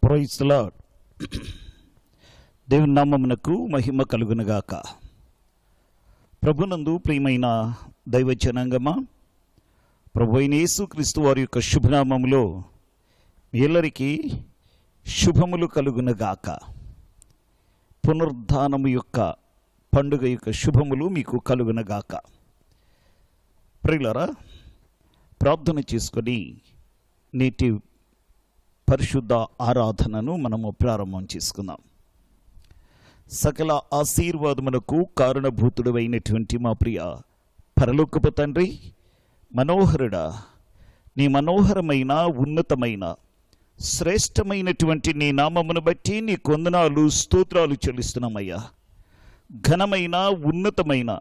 Praise the lord. దేవుని నామమునకు మహిమ కలుగునుగాక. ప్రభునందు ప్రియమైన దైవ జనాంగమా, ప్రభు అయిన యేసుక్రీస్తు వారి యొక్క శుభనామములో మీ అందరికీ శుభములు కలుగునుగాక. పునరుద్ధానము యొక్క పండుగ యొక్క శుభములు మీకు కలుగునుగాక. ప్రియులారా, ప్రార్థన చేసుకొని నేటి పరిశుద్ధ ఆరాధనను మనము ప్రారంభం చేసుకుందాం. సకల ఆశీర్వాదములకు కారణభూతుడైనటువంటి మా ప్రియ పరలోకపు తండ్రి, మనోహరుడా, నీ మనోహరమైన ఉన్నతమైన శ్రేష్టమైనటువంటి నీ నామమును బట్టి నీ వందనాలు స్తోత్రాలు చెల్లిస్తున్నామయ్యా. ఘనమైన ఉన్నతమైన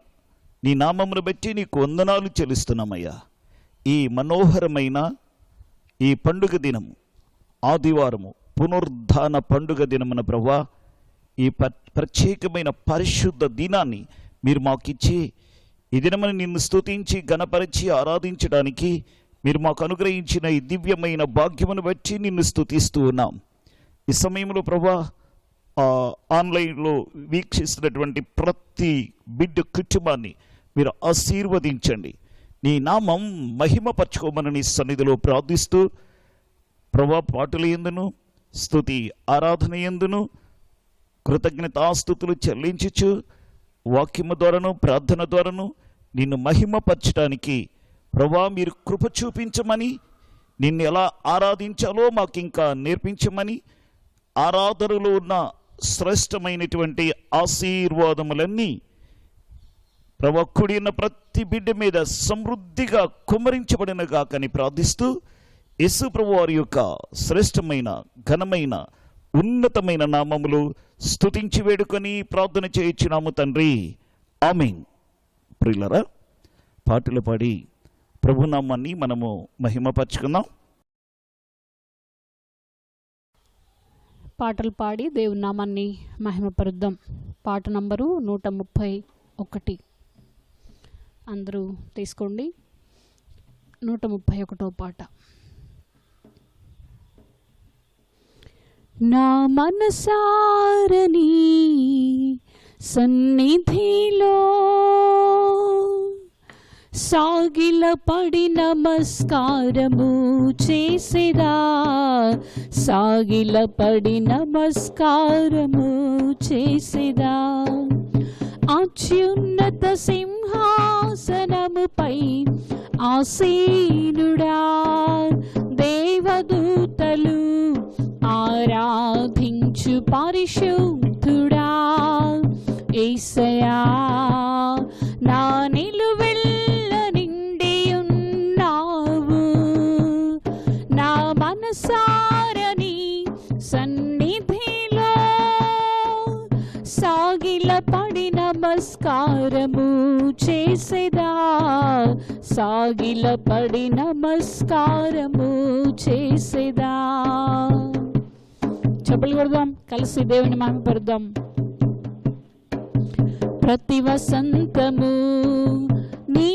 నీ నామమును బట్టి నీకు వందనాలు చెల్లిస్తున్నామయ్యా. ఈ మనోహరమైన ఈ పండుగ దినము, ఆదివారము, పునరుద్ధాన పండుగ దినమున ప్రభువా, ఈ ప్రత్యేకమైన పరిశుద్ధ దినాన్ని మీరు మాకిచ్చి ఈ దినమని నిన్ను స్తుతించి గణపరిచి ఆరాధించడానికి మీరు మాకు అనుగ్రహించిన ఈ దివ్యమైన భాగ్యమును బట్టి నిన్ను స్తుతిస్తూ ఉన్నాం. ఈ సమయంలో ప్రభువా, ఆన్లైన్లో వీక్షిస్తున్నటువంటి ప్రతి బిడ్డ కుటుంబాన్ని మీరు ఆశీర్వదించండి. నీ నామం మహిమపరచుకోమని నీ సన్నిధిలో ప్రార్థిస్తూ ప్రభువా, పాటల యందును స్తుతి ఆరాధన యందును కృతజ్ఞతాస్తుతులు చెల్లించుచు వాక్యము ద్వారాను ప్రార్థన ద్వారాను నిన్ను మహిమపరచడానికి ప్రభువా మీరు కృప చూపించమని, నిన్ను ఎలా ఆరాధించాలో మాకు ఇంకా నేర్పించమని, ఆరాధనలో ఉన్న శ్రేష్టమైనటువంటి ఆశీర్వాదములన్నీ ప్రభువా కూడిన ప్రతి బిడ్డ మీద సమృద్ధిగా కుమ్మరించబడిన గాకని ప్రార్థిస్తూ యేసు ప్రభు వారి యొక్క శ్రేష్టమైన ఘనమైన ఉన్నతమైన నామములు స్తుతించి వేడుకొని ప్రార్థన చేయించున్నాము తండ్రి, ఆమేన్. ప్రియులారా, పాటలు పాడి ప్రభునామాన్ని మనము మహిమపరచుకుందాం. పాటలు పాడి దేవుని నామాన్ని మహిమపరుద్దాం. పాట నంబరు 131. అందరూ తీసుకోండి. 131వ పాట. నా మనసారని సన్నిధిలో సాగిలపడి నమస్కారము చేసేదా, సాగిలపడి నమస్కారము చేసేదా. అత్యున్నత సింహాసనముపై ఆసీనుడా, దేవదూతలు ఆరాధించు పరిశుద్ధుడా. యేసయ్యా, నా నిలువెల్ల నిండి ఉన్నావు. నా మనసారని సన్నిధిలో సాగిలపడి నమస్కారము చేసేదా, సాగిలపడి నమస్కారము చేసేదా. చప్పట్లు కొడదాం, కలిసి దేవుని మహిమపరుద్దాం. ప్రతి వసంతము నీ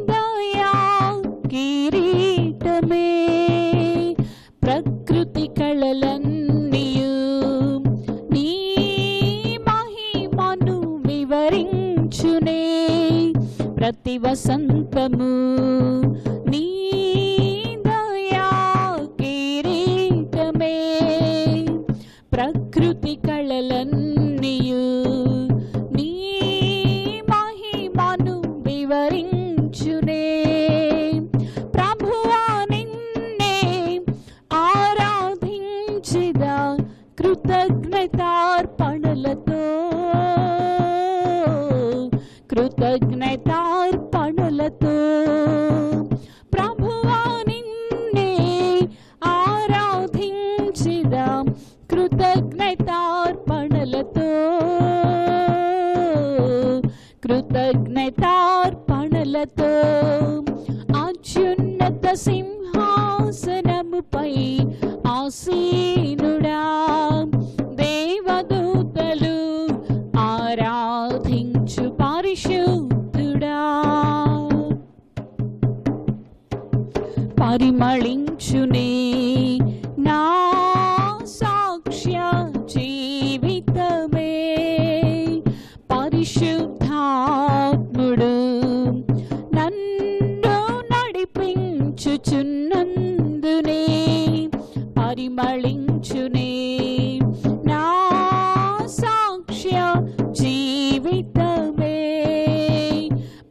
దయా కిరీటమే, ప్రకృతి కళలన్నీయు నీ మహిమను వివరించునే. ప్రతి వసంతము నీ దయా కిరీటమే, ప్రకృతి కళలన్నీయు నీ మహిమను వివరించునే. ప్రభువా, నిన్నే ఆరాధించెదా కృతజ్ఞతార్పణలతో, కృతజ్ఞతార్పణలతో. ప్రభువా, నిన్నే ఆరాధించెదా కృతజ్ఞతార్పణలతో, కృతజ్ఞతార్పణలతో. అత్యున్నత సింహాసనముపై ఆసీనుడా, దేవదూతలు ఆరాధించు పరిశుద్ధుడా. పరిమళించునే నా పరిమళించునే నా సాక్ష్య జీవితమే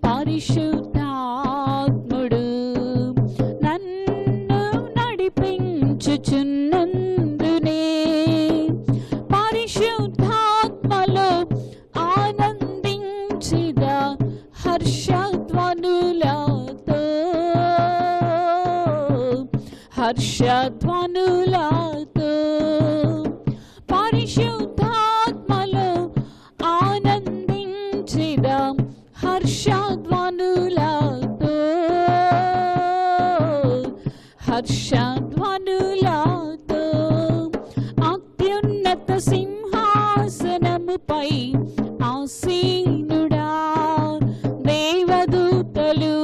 పరిశుద్ధాత్ముడు నన్ను నడిపించుచున్నందునే పరిశుద్ధాత్మలో ఆనందించిద హర్షధ్వనులతో హర్షధ్వనులతో పరిశుద్ధాత్మలో ఆనందించిద హర్షధ్వనులతో హర్షధ్వనులతో అత్యున్నత సింహాసనముపై ఆసీనుడా దేవదూతలు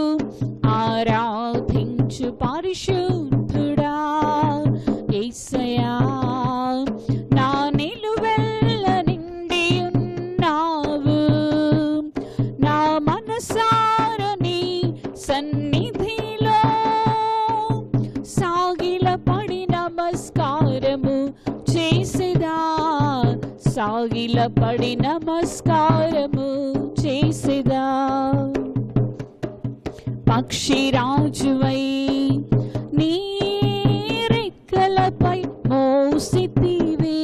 ఆరాధించు పరిశుద్ధుడా యేసయ్యా నా నిలువెల్ల నిండి ఉన్నావు నా మనసార నీ సన్నిధిలో సాగిలపడి నమస్కారము చేసిదా సాగిలపడి నమస్కారము చేసిదా పక్షిరాజువై నీ రెక్కలపై మోసితివే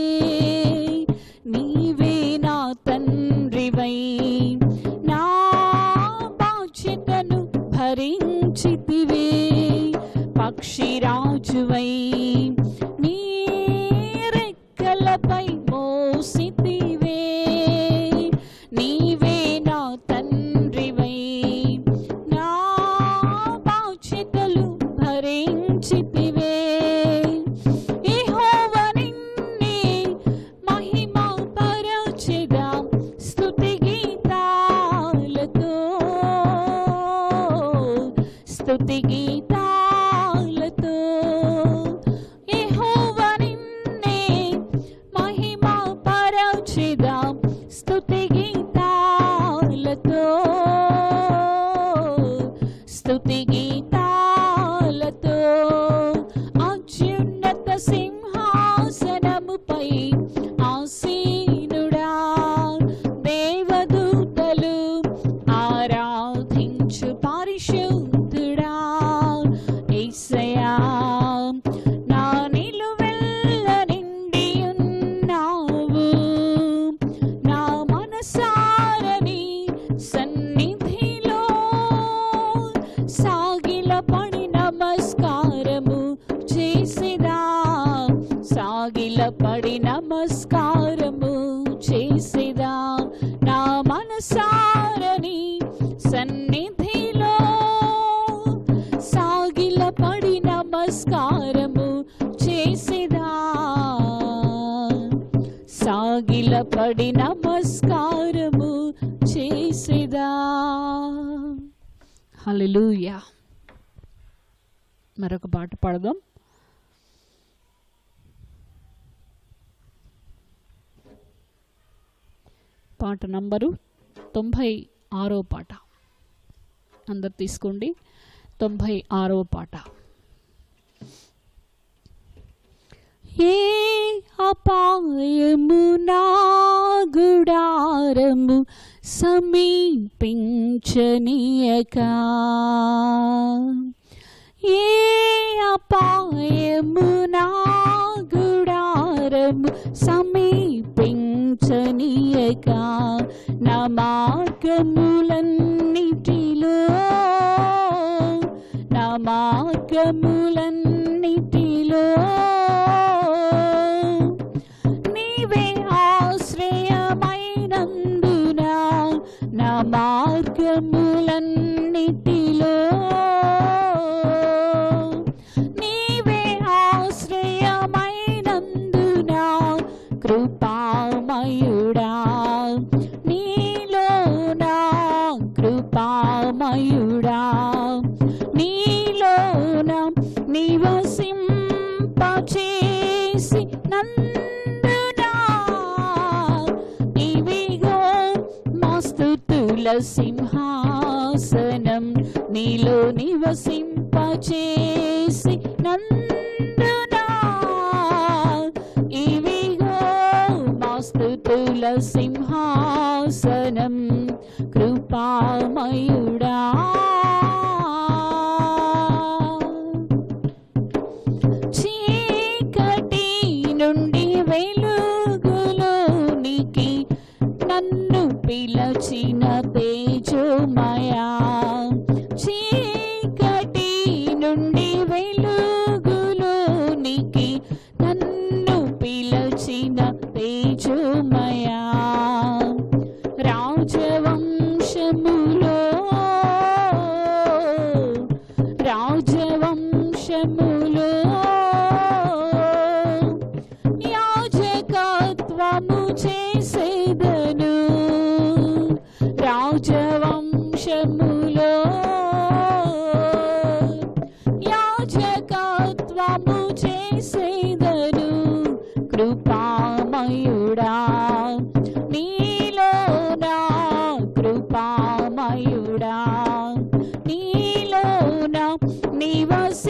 నీవే నా తండ్రివై నా బాధ్యతను భరించితివే పక్షిరాజువై నీ రెక్కలపై మోసితివే నీవే నా తండ్రివై నా బాధ్యతలు భరించితివే యెహోవా నిన్నే మహిమ పరచెదా స్తుతి గీతాలతో స్తుతి గీతాలతో యెహోవా నిన్నే మహిమ పరచెదా స్తుతి గీతాలతో స్తుతి గీతాలతో అత్యున్నత సింహాసనముపై ఆసీనుడా దేవదూతలు ఆరాధించు పరిశుద్ధుడా యేసయ్యా నా నిలువెల్ల నిండి ఉన్నావు నా మనసారని సన్నిధిలో సాగిలపడి నమస్కారము చేసిదా సాగిలపడి నమస్కారము చేసిదా నా మనసారని సన్నిధిలో సాగిలపడి నమస్కారము చేసిదా సాగిలపడి నమస్కారము చేసిదా హల్లెలూయా మరొక పాట పాడదాం పాట నంబరు 96వ పాట అందరు తీసుకోండి 96వ పాట ఏ అపాయము నా గుడారము సమీపించనీయక ఏ అపాయము నా గుడారము సమీపించనీయక నా మార్గములన్నిటిలో నా మార్గములన్నిటిలో నీవే ఆశ్రయమైనందున నా మార్గములన్నిటిలో నీవే ఆశ్రయమైనందున కృపామయుడా నీలో నా కృపామయుడా నీలో నా నివసింపచేసి నందునా ఇవిగో మా స్తుతుల సింహాసనం నీలో నివసింపచేసి నందునా సింహాసనం కృపామయుడా. చీకటి నుండి వెలుగులోనికి నన్ను పిలచిన తేజోమయా. చీకటి నుండి వెలుగులోనికి నన్ను పిలచిన తేజోమయా. రాజవంశములో యాజకత్వము చేసేదను. రాజవంశములో యాజకత్వము చేసేదను. కృపామయుడా నీలో నా కృపామయుడా నీలో నా నివసింపచేసి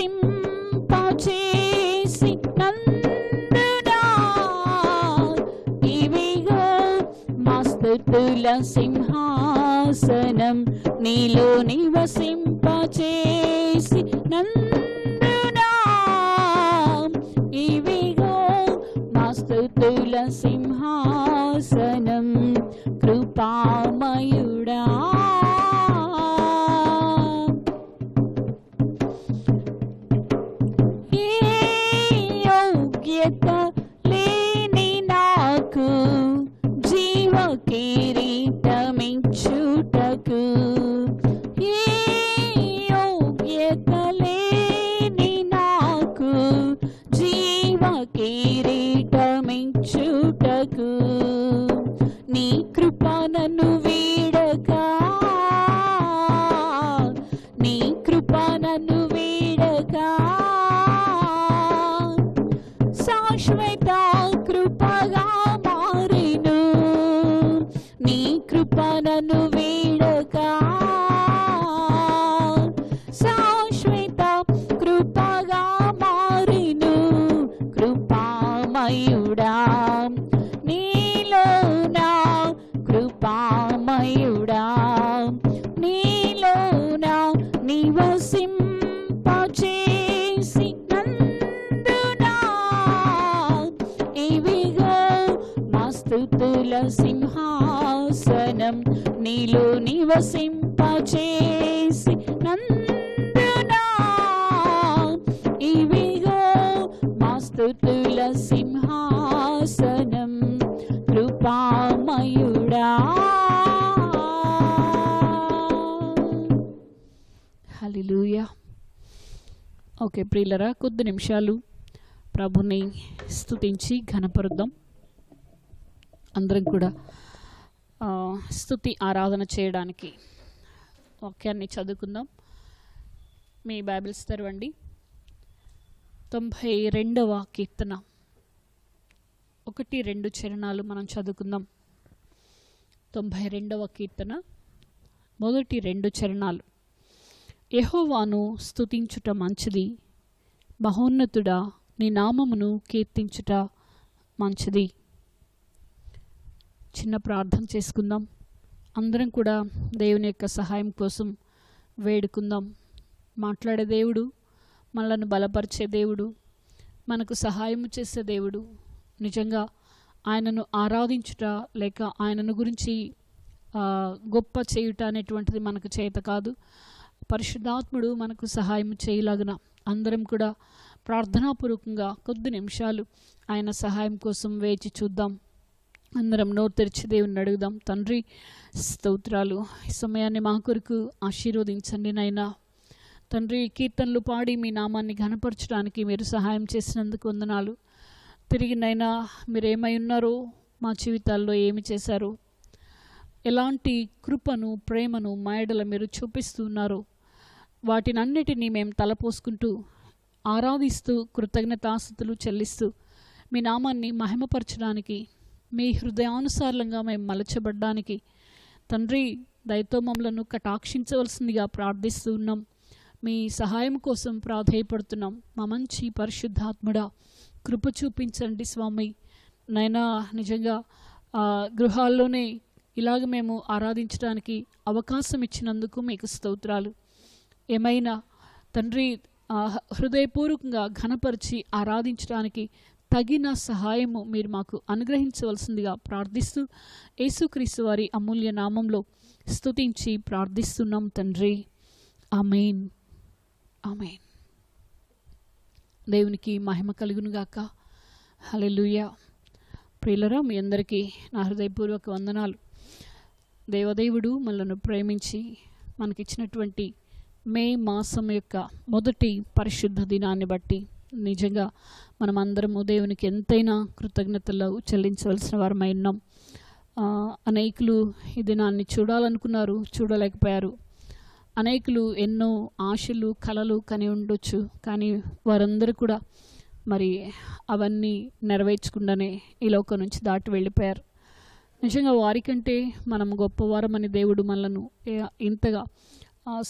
నందునా. ఇవిగో మా స్తుతుల సింహాసనం నీలో నివసింపచేసి నందునా. ఇవిగో మా స్తుతుల సింహాసనం కృపామయుడా. ఏ యోగ్యత లేని నాకు జీవ కిరీటమిచ్చుటకు. ఏ యోగ్యత లేని నాకు జీవ కిరీటమిచ్చుటకు. నీ కృప నన్ను వీడగా, నీ కృప నన్ను వీడగా శాశ్వత కృపగా మారెను. నీ కృప నన్ను వీడగా శాశ్వత కృపగా మారెను. కృపామయుడా నీలో నా కృపామయుడా నీలో నా నివసింపచేసి నందునా. ఇవిగో మా స్తుతుల సింహాసనం నీలో నివసింపచేసి నందునా. ఇవిగో మా స్తుతుల సింహాసనం కృపామయుడా. హల్లెలూయా. ఓకే ప్రియులరా, కొద్ది నిమిషాలు ప్రభుని స్తుతించి ఘనపరుద్దాం. అందరం కూడా స్తుతి ఆరాధన చేయడానికి వాక్యాన్ని చదువుకుందాం. మీ బైబిల్స్ తెరవండి. 92వ కీర్తన 1-2 చరణాలు మనం చదువుకుందాం. 92వ కీర్తన మొదటి 2 చరణాలు. యెహోవాను స్తుతించుట మంచిది, మహోన్నతుడా నీ నామమును కీర్తించుట మంచిది. చిన్న ప్రార్థన చేసుకుందాం. అందరం కూడా దేవుని యొక్క సహాయం కోసం వేడుకుందాం. మాట్లాడే దేవుడు, మనలను బలపరిచే దేవుడు, మనకు సహాయం చేసే దేవుడు. నిజంగా ఆయనను ఆరాధించుట లేక ఆయనను గురించి గొప్ప చేయుట అనేటువంటిది మనకు చేత కాదు. పరిశుద్ధాత్ముడు మనకు సహాయం చేయలాగున అందరం కూడా ప్రార్థనాపూర్వకంగా కొద్ది నిమిషాలు ఆయన సహాయం కోసం వేచి చూద్దాం. అందరం నోరు తెరిచి దేవుని అడుగుదాం. తండ్రి స్తోత్రాలు, ఈ సమయాన్ని మా కొరకు ఆశీర్వదించండి నైనా. తండ్రి, కీర్తనలు పాడి మీ నామాన్ని ఘనపరచడానికి మీరు సహాయం చేసినందుకు వందనాలు. తిరిగి నైనా మీరేమై ఉన్నారో, మా జీవితాల్లో ఏమి చేశారో, ఎలాంటి కృపను ప్రేమను మా ఎడల మీరు చూపిస్తున్నారో వాటినన్నిటినీ మేము తలపోసుకుంటూ ఆరాధిస్తూ కృతజ్ఞతాస్తుతులు చెల్లిస్తూ మీ నామాన్ని మహిమపరచడానికి, మీ హృదయానుసారంగా మేము మలచబడ్డానికి తండ్రి దయతో మమ్మలను కటాక్షించవలసిందిగా ప్రార్థిస్తూ ఉన్నాం. మీ సహాయం కోసం ప్రాధేయపడుతున్నాం. మా మంచి పరిశుద్ధాత్ముడా కృప చూపించండి స్వామి. నైనా నిజంగా గృహాల్లోనే ఇలాగ మేము ఆరాధించడానికి అవకాశం ఇచ్చినందుకు మీకు స్తోత్రాలు. ఏమైనా తండ్రి హృదయపూర్వకంగా ఘనపరిచి ఆరాధించడానికి తగిన సహాయము మీరు మాకు అనుగ్రహించవలసిందిగా ప్రార్థిస్తూ యేసుక్రీస్తు వారి అమూల్య నామంలో స్తుతించి ప్రార్థిస్తున్నాం తండ్రి. ఆమేన్, ఆమేన్. దేవునికి మహిమ కలుగునుగాక. హల్లెలూయా. ప్రియులరా, మీ అందరికీ నా హృదయపూర్వక వందనాలు. దేవదేవుడు మనలను ప్రేమించి మనకిచ్చినటువంటి మే మాసం యొక్క మొదటి పరిశుద్ధ దినాన్ని బట్టి నిజంగా మనమందరము దేవునికి ఎంతైనా కృతజ్ఞతలు చెల్లించవలసిన వారమై ఉన్నాం. అనేకులు ఈ దినాన్ని చూడాలనుకున్నారు, చూడలేకపోయారు. అనేకులు ఎన్నో ఆశలు కలలు కని ఉండొచ్చు, కానీ వారందరూ కూడా మరి అవన్నీ నెరవేర్చకుండానే ఈ లోకం నుంచి దాటి వెళ్ళిపోయారు. నిజంగా వారికంటే మనం గొప్పవారమని దేవుడు మనలను ఇంతగా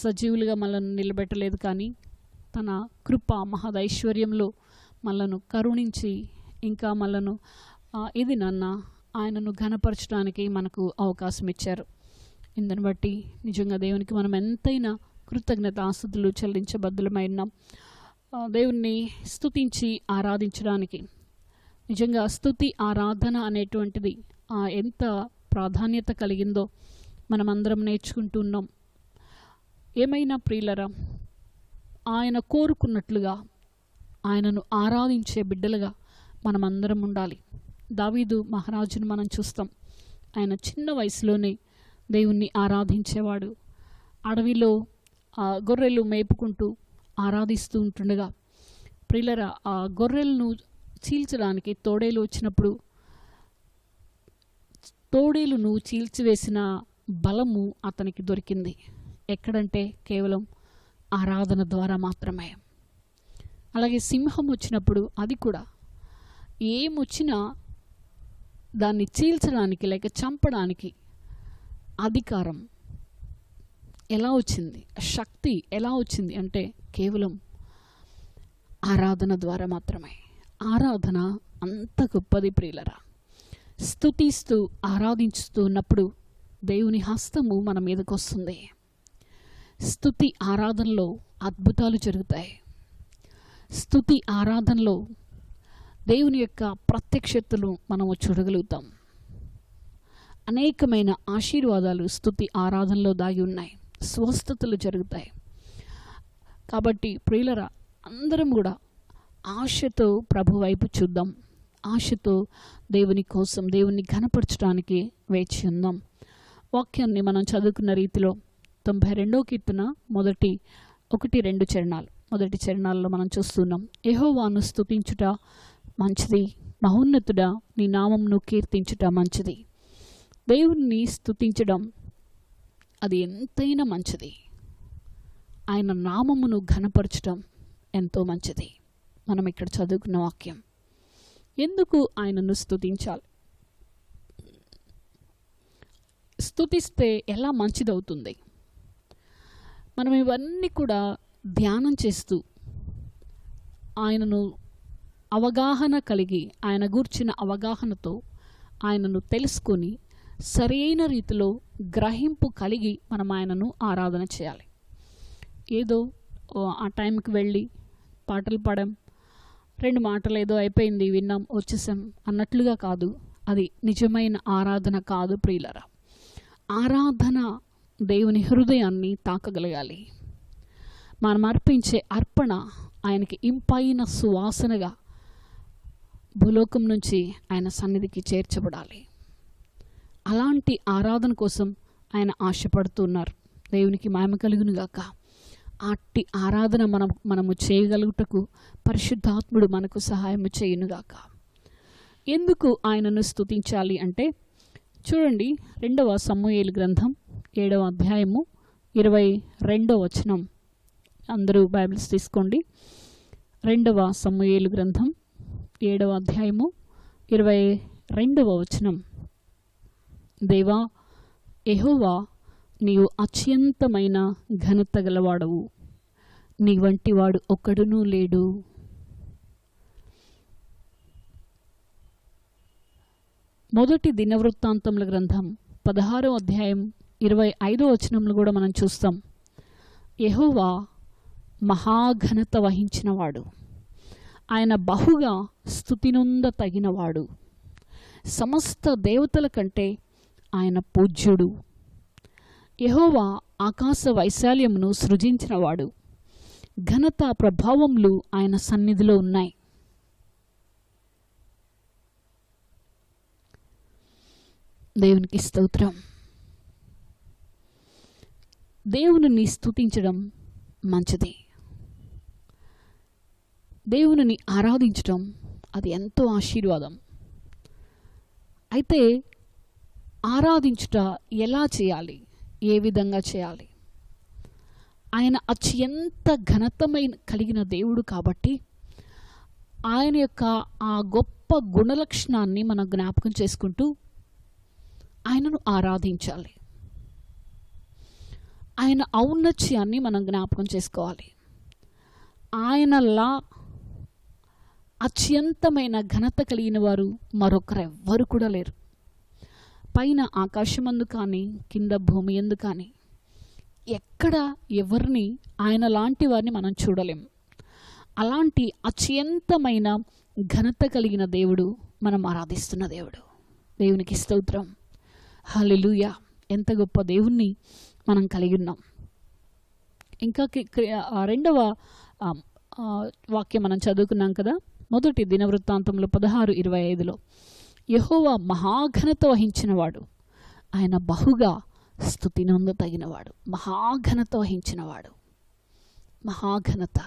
సజీవులుగా మనల్ని నిలబెట్టలేదు, కానీ తన కృప మహదైశ్వర్యంలో మనలను కరుణించి ఇంకా మనలను ఇది ఆయనను ఘనపరచడానికి మనకు అవకాశం ఇచ్చారు. ఇందుని బట్టి నిజంగా దేవునికి మనం ఎంతైనా కృతజ్ఞత ఆస్తుతులు చెల్లించబద్దులమై ఉన్నాం. దేవుణ్ణి స్తుతించి ఆరాధించడానికి నిజంగా స్తుతి ఆరాధన అనేటువంటిది ఎంత ప్రాధాన్యత కలిగిందో మనమందరం నేర్చుకుంటున్నాం. ఏమైనా ప్రియులరా, ఆయన కోరుకున్నట్లుగా ఆయనను ఆరాధించే బిడ్డలుగా మనమందరం ఉండాలి. దావీదు మహారాజును మనం చూస్తాం. ఆయన చిన్న వయసులోనే దేవుణ్ణి ఆరాధించేవాడు. అడవిలో గొర్రెలు మేపుకుంటూ ఆరాధిస్తూ ఉంటుండగా ప్రియులరా, ఆ గొర్రెలను చీల్చడానికి తోడేలు వచ్చినప్పుడు తోడేలును చీల్చివేసిన బలము అతనికి దొరికింది. ఎక్కడంటే కేవలం ఆరాధన ద్వారా మాత్రమే. అలాగే సింహం వచ్చినప్పుడు అది కూడా ఏమొచ్చినా దాన్ని చీల్చడానికి లేక చంపడానికి అధికారం ఎలా వచ్చింది, శక్తి ఎలా వచ్చింది అంటే కేవలం ఆరాధన ద్వారా మాత్రమే. ఆరాధన అంత గొప్పది ప్రియులరా. స్తుతిస్తూ ఆరాధించుతూ ఉన్నప్పుడు దేవుని హస్తము మన మీదకు వస్తుంది. స్తుతి ఆరాధనలో అద్భుతాలు జరుగుతాయి. స్తుతి ఆరాధనలో దేవుని యొక్క ప్రత్యక్షతలు మనము చూడగలుగుతాం. అనేకమైన ఆశీర్వాదాలు స్తుతి ఆరాధనలో దాగి ఉన్నాయి. స్వస్థతలు జరుగుతాయి. కాబట్టి ప్రియులరా, అందరం కూడా ఆశతో ప్రభు వైపు చూద్దాం. ఆశతో దేవుని కోసం, దేవుని ఘనపరచడానికి వేచి ఉందాం. వాక్యాన్ని మనం చదువుకున్న రీతిలో 92వ కీర్తన మొదటి 1-2 చరణాలు, మొదటి చరణాల్లో మనం చూస్తున్నాం. యెహోవాను స్తుతించుట మంచిది, మహోన్నతుడా నీ నామమును కీర్తించుట మంచిది. దేవుణ్ణి స్తుతించడం అది ఎంతైనా మంచిది. ఆయన నామమును ఘనపరచడం ఎంతో మంచిది. మనం ఇక్కడ చదువుకున్న వాక్యం. ఎందుకు ఆయనను స్తుతించాలి? స్తుతిస్తే ఎలా మంచిదవుతుంది? మనం ఇవన్నీ కూడా ధ్యానం చేస్తూ ఆయనను అవగాహన కలిగి, ఆయన గూర్చిన అవగాహనతో ఆయనను తెలుసుకొని సరైన రీతిలో గ్రహింపు కలిగి మనం ఆయనను ఆరాధన చేయాలి. ఏదో ఆ టైంకి వెళ్ళి పాటలు పాడాం, 2 మాటలు ఏదో అయిపోయింది, విన్నాం, వచ్చేసాం అన్నట్లుగా కాదు. అది నిజమైన ఆరాధన కాదు ప్రియులరా. ఆరాధన దేవుని హృదయాన్ని తాకగలగాలి. మనం అర్పించే అర్పణ ఆయనకి ఇంపైన సువాసనగా భూలోకం నుంచి ఆయన సన్నిధికి చేర్చబడాలి. అలాంటి ఆరాధన కోసం ఆయన ఆశపడుతున్నారు. దేవునికి మహిమ కలుగునుగాక. అట్టి ఆరాధన మనము చేయగలుగుటకు పరిశుద్ధాత్ముడు మనకు సహాయం చేయునుగాక. ఎందుకు ఆయనను స్తుతించాలి అంటే చూడండి, 2వ సమూయేలు గ్రంథం 7వ అధ్యాయము 22వ వచనం. అందరూ బైబిల్స్ తీసుకోండి. 2వ సమూయేలు గ్రంథం 7వ అధ్యాయము 22వ వచనం. దేవా యెహోవా, నీవు అత్యంతమైన ఘనత గలవాడవు, నీ వంటి వాడు ఒక్కడునూ లేడు. మొదటి దినవృత్తాంతముల గ్రంథం 16వ అధ్యాయం 25వ వచనంలో కూడా మనం చూస్తాం. యెహోవా మహాఘనత వహించినవాడు, ఆయన బహుగా స్తుతినొంద తగినవాడు, సమస్త దేవతల కంటే ఆయన పూజ్యుడు. యెహోవా ఆకాశ వైశాల్యమును సృజించినవాడు, ఘనత ప్రభావములు ఆయన సన్నిధిలో ఉన్నాయి. దేవునికి స్తోత్రం. దేవునిని స్తుతించడం మంచిది. దేవునిని ఆరాధించడం అది ఎంతో ఆశీర్వాదం. అయితే ఆరాధించుట ఎలా చేయాలి, ఏ విధంగా చేయాలి? ఆయన అత్యంత ఘనతమైన కలిగిన దేవుడు కాబట్టి ఆయన యొక్క ఆ గొప్ప గుణలక్షణాన్ని మనం జ్ఞాపకం చేసుకుంటూ ఆయనను ఆరాధించాలి. ఆయన ఔన్నత్యాన్ని మనం జ్ఞాపకం చేసుకోవాలి. ఆయనలా అత్యంతమైన ఘనత కలిగిన వారు మరొకరెవ్వరు కూడా లేరు. పైన ఆకాశమందు కానీ కింద భూమి యందు కానీ ఎక్కడ ఎవరిని ఆయన లాంటి వారిని మనం చూడలేం. అలాంటి అత్యంతమైన ఘనత కలిగిన దేవుడు మనం ఆరాధిస్తున్న దేవుడు. దేవునికి స్తోత్రం. హల్లెలూయా. ఎంత గొప్ప దేవుణ్ణి మనం కలిగి ఉన్నాం. ఇంకా రెండవ వాక్యం మనం చదువుకున్నాం కదా, మొదటి దినవృత్తాంతంలో 16:25లో యెహోవా మహాఘనత వహించినవాడు, ఆయన బహుగా స్తుతినొంద తగినవాడు. మహాఘనత వహించినవాడు, మహాఘనత.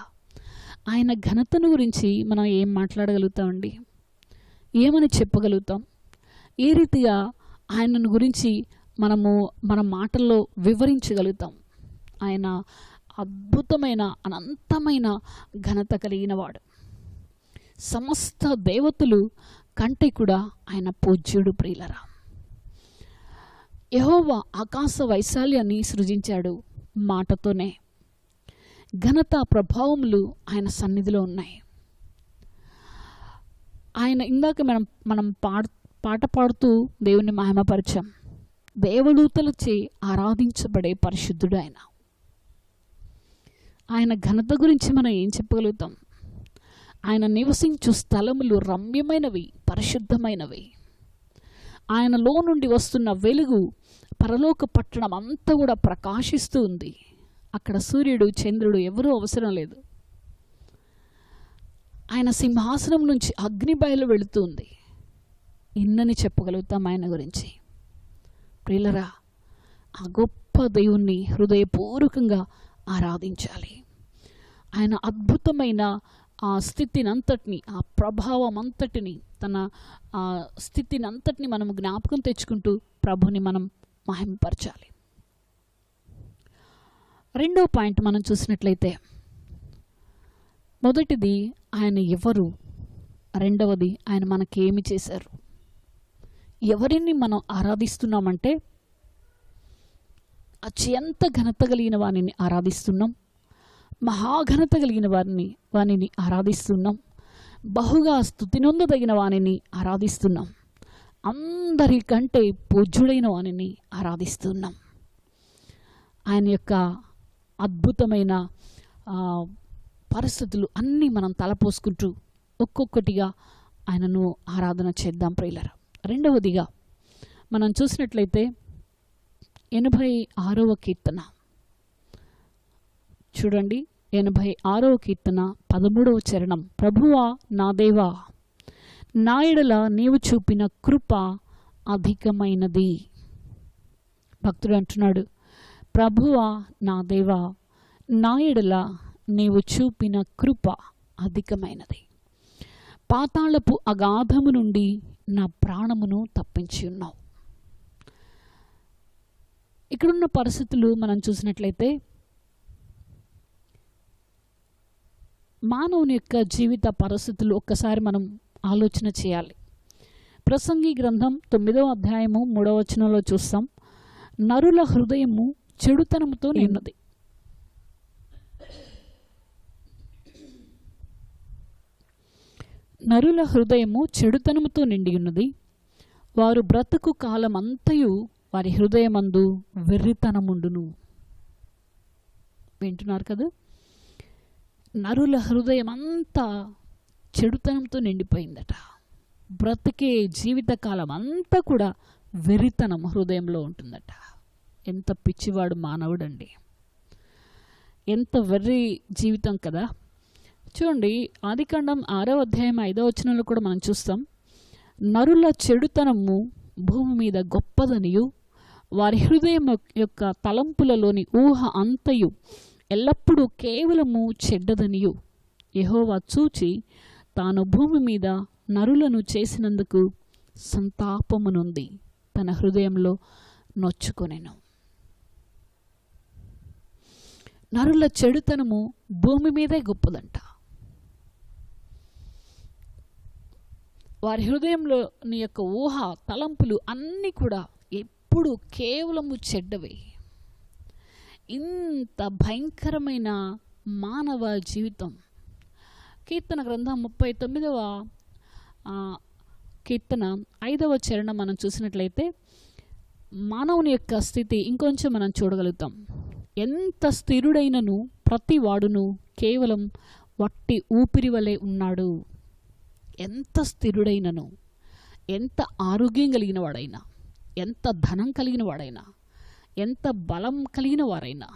ఆయన ఘనతను గురించి మనం ఏం మాట్లాడగలుగుతామండి? ఏమని చెప్పగలుగుతాం? ఏ రీతిగా ఆయనను గురించి మన మాటల్లో వివరించగలుగుతాం? ఆయన అద్భుతమైన అనంతమైన ఘనత కలిగిన వాడు. సమస్త దేవతలు కంటే కూడా ఆయన పూజ్యుడు. ప్రియులరా, యెహోవా ఆకాశ వైశాల్యాన్ని సృజించాడు మాటతోనే. ఘనత ప్రభావములు ఆయన సన్నిధిలో ఉన్నాయి. ఆయన ఇందాక మనం పాట పాడుతూ దేవుని మహిమపరిచాం. దేవదూతలచే ఆరాధించబడే పరిశుద్ధుడు ఆయన. ఆయన ఘనత గురించి మనం ఏం చెప్పగలుగుతాం? ఆయన నివసించు స్థలములు రమ్యమైనవి, పరిశుద్ధమైనవి. ఆయనలో నుండి వస్తున్న వెలుగు పరలోక పట్టణం అంతా కూడా ప్రకాశిస్తూ ఉంది. అక్కడ సూర్యుడు చంద్రుడు ఎవరూ అవసరం లేదు. ఆయన సింహాసనం నుంచి అగ్ని బయలు వెళుతుంది. ఇన్నని చెప్పగలుగుతాం ఆయన గురించి. ప్రియులరా, ఆ గొప్ప దేవుణ్ణి హృదయపూర్వకంగా ఆరాధించాలి. ఆయన అద్భుతమైన ఆ స్థితిని అంతటిని, ఆ ప్రభావం అంతటిని, తన ఆ స్థితిని అంతటిని మనం జ్ఞాపకం తెచ్చుకుంటూ ప్రభుని మనం మహిమపరచాలి. రెండో పాయింట్ మనం చూసినట్లయితే, మొదటిది ఆయన ఎవరు, రెండవది ఆయన మనకేమి చేశారు. ఎవరిని మనం ఆరాధిస్తున్నామంటే అత్యంత ఘనత కలిగిన వారిని ఆరాధిస్తున్నాం, మహాఘనత కలిగిన వారిని ఆరాధిస్తున్నాం, బహుగా స్తుతినొందదగిన వానిని ఆరాధిస్తున్నాం, అందరికంటే పూజ్యుడైన వానిని ఆరాధిస్తున్నాం. ఆయన యొక్క అద్భుతమైన పరిస్థితులు అన్నీ మనం తలపోసుకుంటూ ఒక్కొక్కటిగా ఆయనను ఆరాధన చేద్దాం ప్రియులారా. రెండవదిగా మనం చూసినట్లయితే 86వ కీర్తన చూడండి. 86వ కీర్తన 13వ చరణం. ప్రభువా నా దేవా, నా యెడల నీవు చూపిన కృప అధికమైనది. భక్తుడు అంటున్నాడు, ప్రభువా నా దేవా, నా యెడల నీవు చూపిన కృప అధికమైనది. పాతాళపు అగాధము నుండి నా ప్రాణమును తప్పించి ఉన్నావు. ఇక్కడున్న పరిస్థితులు మనం చూసినట్లయితే మానవుని యొక్క జీవిత పరిస్థితులు ఒక్కసారి మనం ఆలోచన చేయాలి. ప్రసంగి గ్రంథం 9వ అధ్యాయము 3వ వచనంలో చూస్తాం, నరుల హృదయము చెడుతనముతో నిన్నది. నరుల హృదయము చెడుతనముతో నిండి ఉన్నది, వారు బ్రతుకు కాలమంతయు వారి హృదయమందు వెర్రితనముండును. వింటున్నారు కదా? నరుల హృదయం అంతా చెడుతనంతో నిండిపోయిందట. బ్రతికే జీవితకాలం అంతా కూడా వెర్రితనం హృదయంలో ఉంటుందట. ఎంత పిచ్చివాడు మానవుడండి, ఎంత వెర్రి జీవితం కదా. చూడండి, ఆదికాండం 6వ అధ్యాయం 5వ వచనంలో కూడా మనం చూస్తాం, నరుల చెడుతనము భూమి మీద గొప్పదనియు వారి హృదయం యొక్క తలంపులలోని ఊహ అంతయు ఎల్లప్పుడూ కేవలము చెడ్డదనియు యెహోవా చూచి తాను భూమి మీద నరులను చేసినందుకు సంతాపమునుంది తన హృదయంలో నొచ్చుకొనెను. నరుల చెడుతనము భూమి మీదే గొప్పదంట. వారి హృదయంలో నీ యొక్క ఊహ తలంపులు అన్నీ కూడా ఎప్పుడు కేవలము చెడ్డవే. ఇంత భయంకరమైన మానవ జీవితం. కీర్తన గ్రంథం 39వ కీర్తన 5వ చరణం మనం చూసినట్లయితే మానవుని యొక్క స్థితి ఇంకొంచెం మనం చూడగలుగుతాం. ఎంత స్థిరుడైనను ప్రతి వాడును కేవలం వట్టి ఊపిరి వలె ఉన్నాడు. ఎంత స్థిరుడైనను, ఎంత ఆరోగ్యం కలిగిన వాడైనా, ఎంత ధనం కలిగిన వాడైనా, ఎంత బలం కలిగిన వారైనా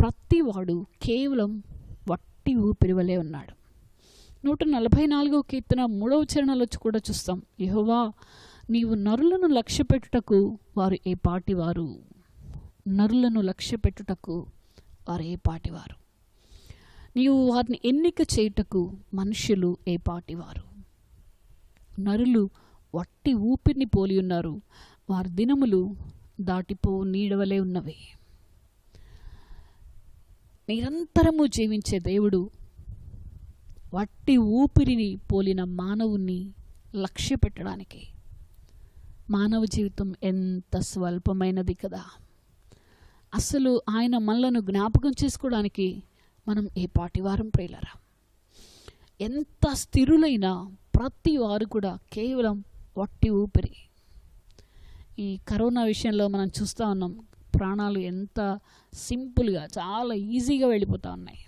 ప్రతివాడు కేవలం వట్టి ఊపిరి వలె ఉన్నాడు. 144వ కీర్తన 3వ చరణంలో కూడా చూస్తాం, యెహోవా నీవు నరులను లక్ష్యపెట్టుటకు వారు ఏ పాటివారు. నరులను లక్ష్యపెట్టుటకు వారు ఏ పాటివారు. నీవు వారిని ఎన్నిక చేయుటకు మనుష్యులు ఏ పాటివారు. నరులు వట్టి ఊపిరిని పోలి ఉన్నారు, వారి దినములు దాటిపో నీడవలే ఉన్నవి. నిరంతరము జీవించే దేవుడు వట్టి ఊపిరిని పోలిన మానవుని లక్ష్య పెట్టడానికి. మానవ జీవితం ఎంత స్వల్పమైనది కదా. అసలు ఆయన మనలను జ్ఞాపకం చేసుకోవడానికి మనం ఏ పాటివారం ప్రియులారా. ఎంత స్థిరులైన ప్రతి వారు కూడా కేవలం వట్టి ఊపిరి. ఈ కరోనా విషయంలో మనం చూస్తూ ఉన్నాం, ప్రాణాలు ఎంత సింపుల్గా చాలా ఈజీగా వెళ్ళిపోతూ ఉన్నాయి.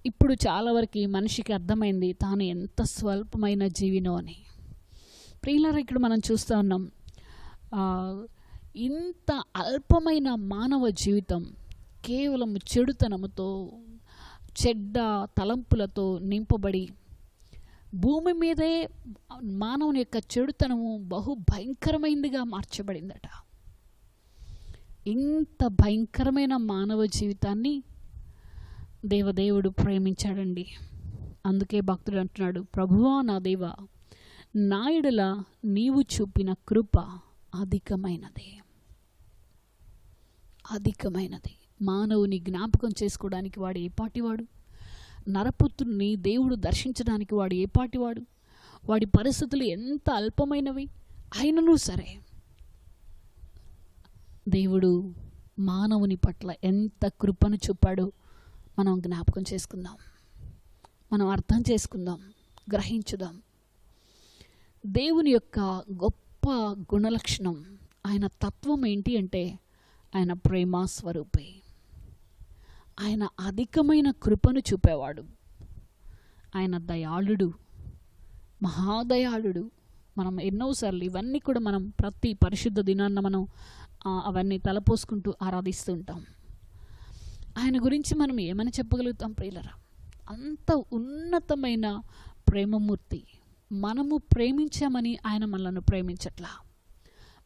ఇప్పుడు చాలా వరకు మనిషికి అర్థమైంది తాను ఎంత స్వల్పమైన జీవినో అని. ప్రియులారా, ఇక్కడ మనం చూస్తూ ఉన్నాం, ఇంత అల్పమైన మానవ జీవితం కేవలం చెడుతనముతో చెడ్డ తలంపులతో నింపబడి భూమి మీదే మానవుని యొక్క చెడుతనము బహు భయంకరమైనదిగా మార్చబడిందట. ఇంత భయంకరమైన మానవ జీవితాన్ని దేవదేవుడు ప్రేమించాడండి. అందుకే భక్తుడు అంటున్నాడు, ప్రభువా నా దేవా, నా యెడల నీవు చూపిన కృప అధికమైనది. అధికమైనది. మానవుని జ్ఞాపకం చేసుకోవడానికి వాడు ఏ పాటివాడు. నరపుత్రుని దేవుడు దర్శించడానికి వాడు ఏ పాటివాడు. వాడి పరిస్థితులు ఎంత అల్పమైనవి అయినను సరే దేవుడు మానవుని పట్ల ఎంత కృపను చూపాడో మనం జ్ఞాపకం చేసుకుందాం, మనం అర్థం చేసుకుందాం, గ్రహించుదాం. దేవుని యొక్క గొప్ప గుణలక్షణం, ఆయన తత్వం ఏంటి అంటే ఆయన ప్రేమ స్వరూపే. ఆయన అధికమైన కృపను చూపేవాడు. ఆయన దయాళుడు, మహాదయాళుడు. మనం ఎన్నోసార్లు ఇవన్నీ కూడా మనం ప్రతి పరిశుద్ధ దినాన్న మనం అవన్నీ తలపోసుకుంటూ ఆరాధిస్తూ ఉంటాం. ఆయన గురించి మనం ఏమని చెప్పగలుగుతాం ప్రియులరా? అంత ఉన్నతమైన ప్రేమమూర్తి. మనము ప్రేమించామని ఆయన మనలను ప్రేమించట్లా.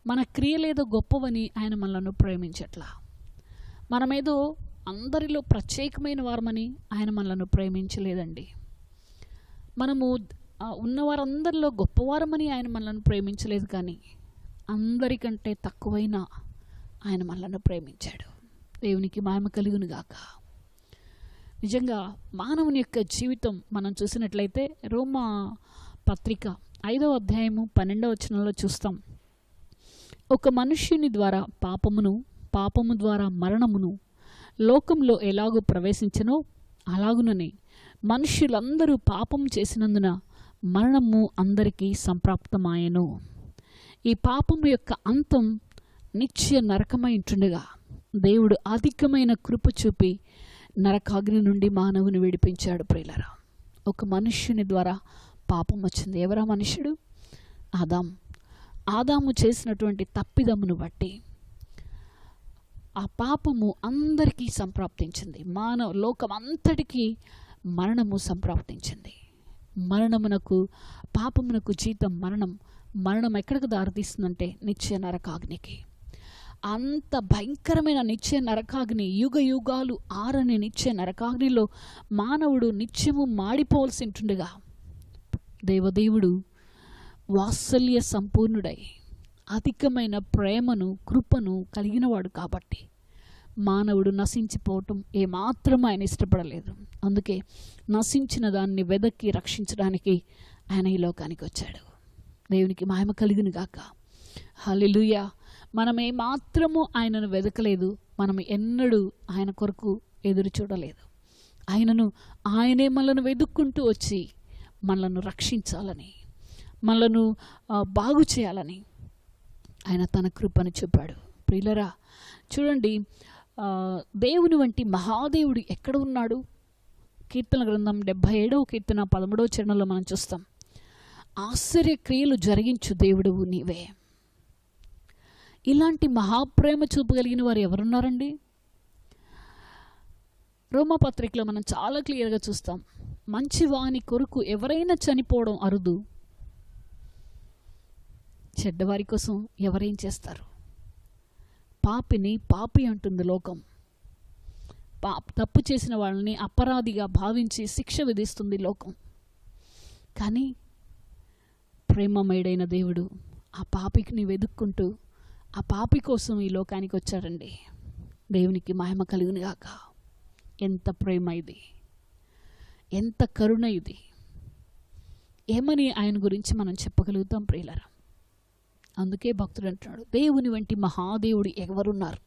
మన క్రియలేదో గొప్పవని ఆయన మనలను ప్రేమించట్లా. మనమేదో అందరిలో ప్రత్యేకమైన వారమని ఆయన మనలను ప్రేమించలేదండి. మనము ఉన్నవారందరిలో గొప్పవారమని ఆయన మనలను ప్రేమించలేదు, కానీ అందరికంటే తక్కువైన ఆయన మనలను ప్రేమించాడు. దేవునికి మహిమ కలుగును గాక. నిజంగా మానవుని యొక్క జీవితం మనం చూసినట్లయితే రోమా పత్రిక 5వ అధ్యాయము 12వ వచనంలో చూస్తాం, ఒక మనుష్యుని ద్వారా పాపమును, పాపము ద్వారా మరణమును లోకంలో ఎలాగూ ప్రవేశించనో అలాగుననే మనుష్యులందరూ పాపం చేసినందున మరణము అందరికీ సంప్రాప్తమాయెను. ఈ పాపము యొక్క అంతం నిత్య నరకమై ఉంటుండగా దేవుడు అధికమైన కృప చూపి నరకాగ్ని నుండి మానవుని విడిపించాడు. ప్రియులారా, ఒక మనుష్యుని ద్వారా పాపం వచ్చింది. ఎవరా మనుష్యుడు? ఆదాము చేసినటువంటి తప్పిదమును బట్టి ఆ పాపము అందరికీ సంప్రాప్తించింది. లోకం అంతటికీ మరణము సంప్రాప్తించింది. పాపమునకు జీతం మరణం. మరణం ఎక్కడికి దారితీస్తుందంటే నిత్య నరకాగ్నికి. అంత భయంకరమైన నిత్య నరకాగ్ని, యుగ యుగాలు ఆరని నిత్య నరకాగ్నిలో మానవుడు నిత్యము మాడిపోవలసి ఉంటుండగా దేవదేవుడు వాత్సల్య సంపూర్ణుడై అధికమైన ప్రేమను కృపను కలిగినవాడు కాబట్టి మానవుడు నశించిపోవటం ఏమాత్రం ఆయన ఇష్టపడలేదు. అందుకే నశించిన దాన్ని వెదక్కి రక్షించడానికి ఆయన ఈ లోకానికి వచ్చాడు. దేవునికి మహిమ కలుగును గాక. హల్లెలూయా. మనం ఏమాత్రము ఆయనను వెదకలేదు. మనం ఎన్నడూ ఆయన కొరకు ఎదురు చూడలేదు. ఆయనే మనలను వెతుక్కుంటూ వచ్చి మనలను రక్షించాలని, మనలను బాగు చేయాలని ఆయన తన కృపను చూపాడు. ప్రియులరా, చూడండి, దేవుని వంటి మహాదేవుడు ఎక్కడ ఉన్నాడు? కీర్తన గ్రంథం 77వ కీర్తన 13వ చరణంలో మనం చూస్తాం. ఆశ్చర్యక్రియలు జరిగించు దేవుడువు నీవే. ఇలాంటి మహాప్రేమ చూపగలిగిన వారు ఎవరున్నారండి? రోమాపత్రికలో మనం చాలా క్లియర్గా చూస్తాం. మంచివాని కొరకు ఎవరైనా చనిపోవడం అరుదు, చెడ్డవారి కోసం ఎవరేం చేస్తారు? పాపిని పాపి అంటుంది లోకం. తప్పు చేసిన వాళ్ళని అపరాధిగా భావించి శిక్ష విధిస్తుంది లోకం. కానీ ప్రేమమయుడైన దేవుడు ఆ పాపిని వెతుక్కుంటూ ఆ పాపి కోసం ఈ లోకానికి వచ్చాడండి. దేవునికి మహిమ కలుగును గాక. ఎంత ప్రేమ ఇది, ఎంత కరుణ ఇది! ఏమని ఆయన గురించి మనం చెప్పగలుగుతాం ప్రియులారా? అందుకే భక్తుడు అంటున్నాడు, దేవుని వంటి మహాదేవుడు ఎవరున్నారు,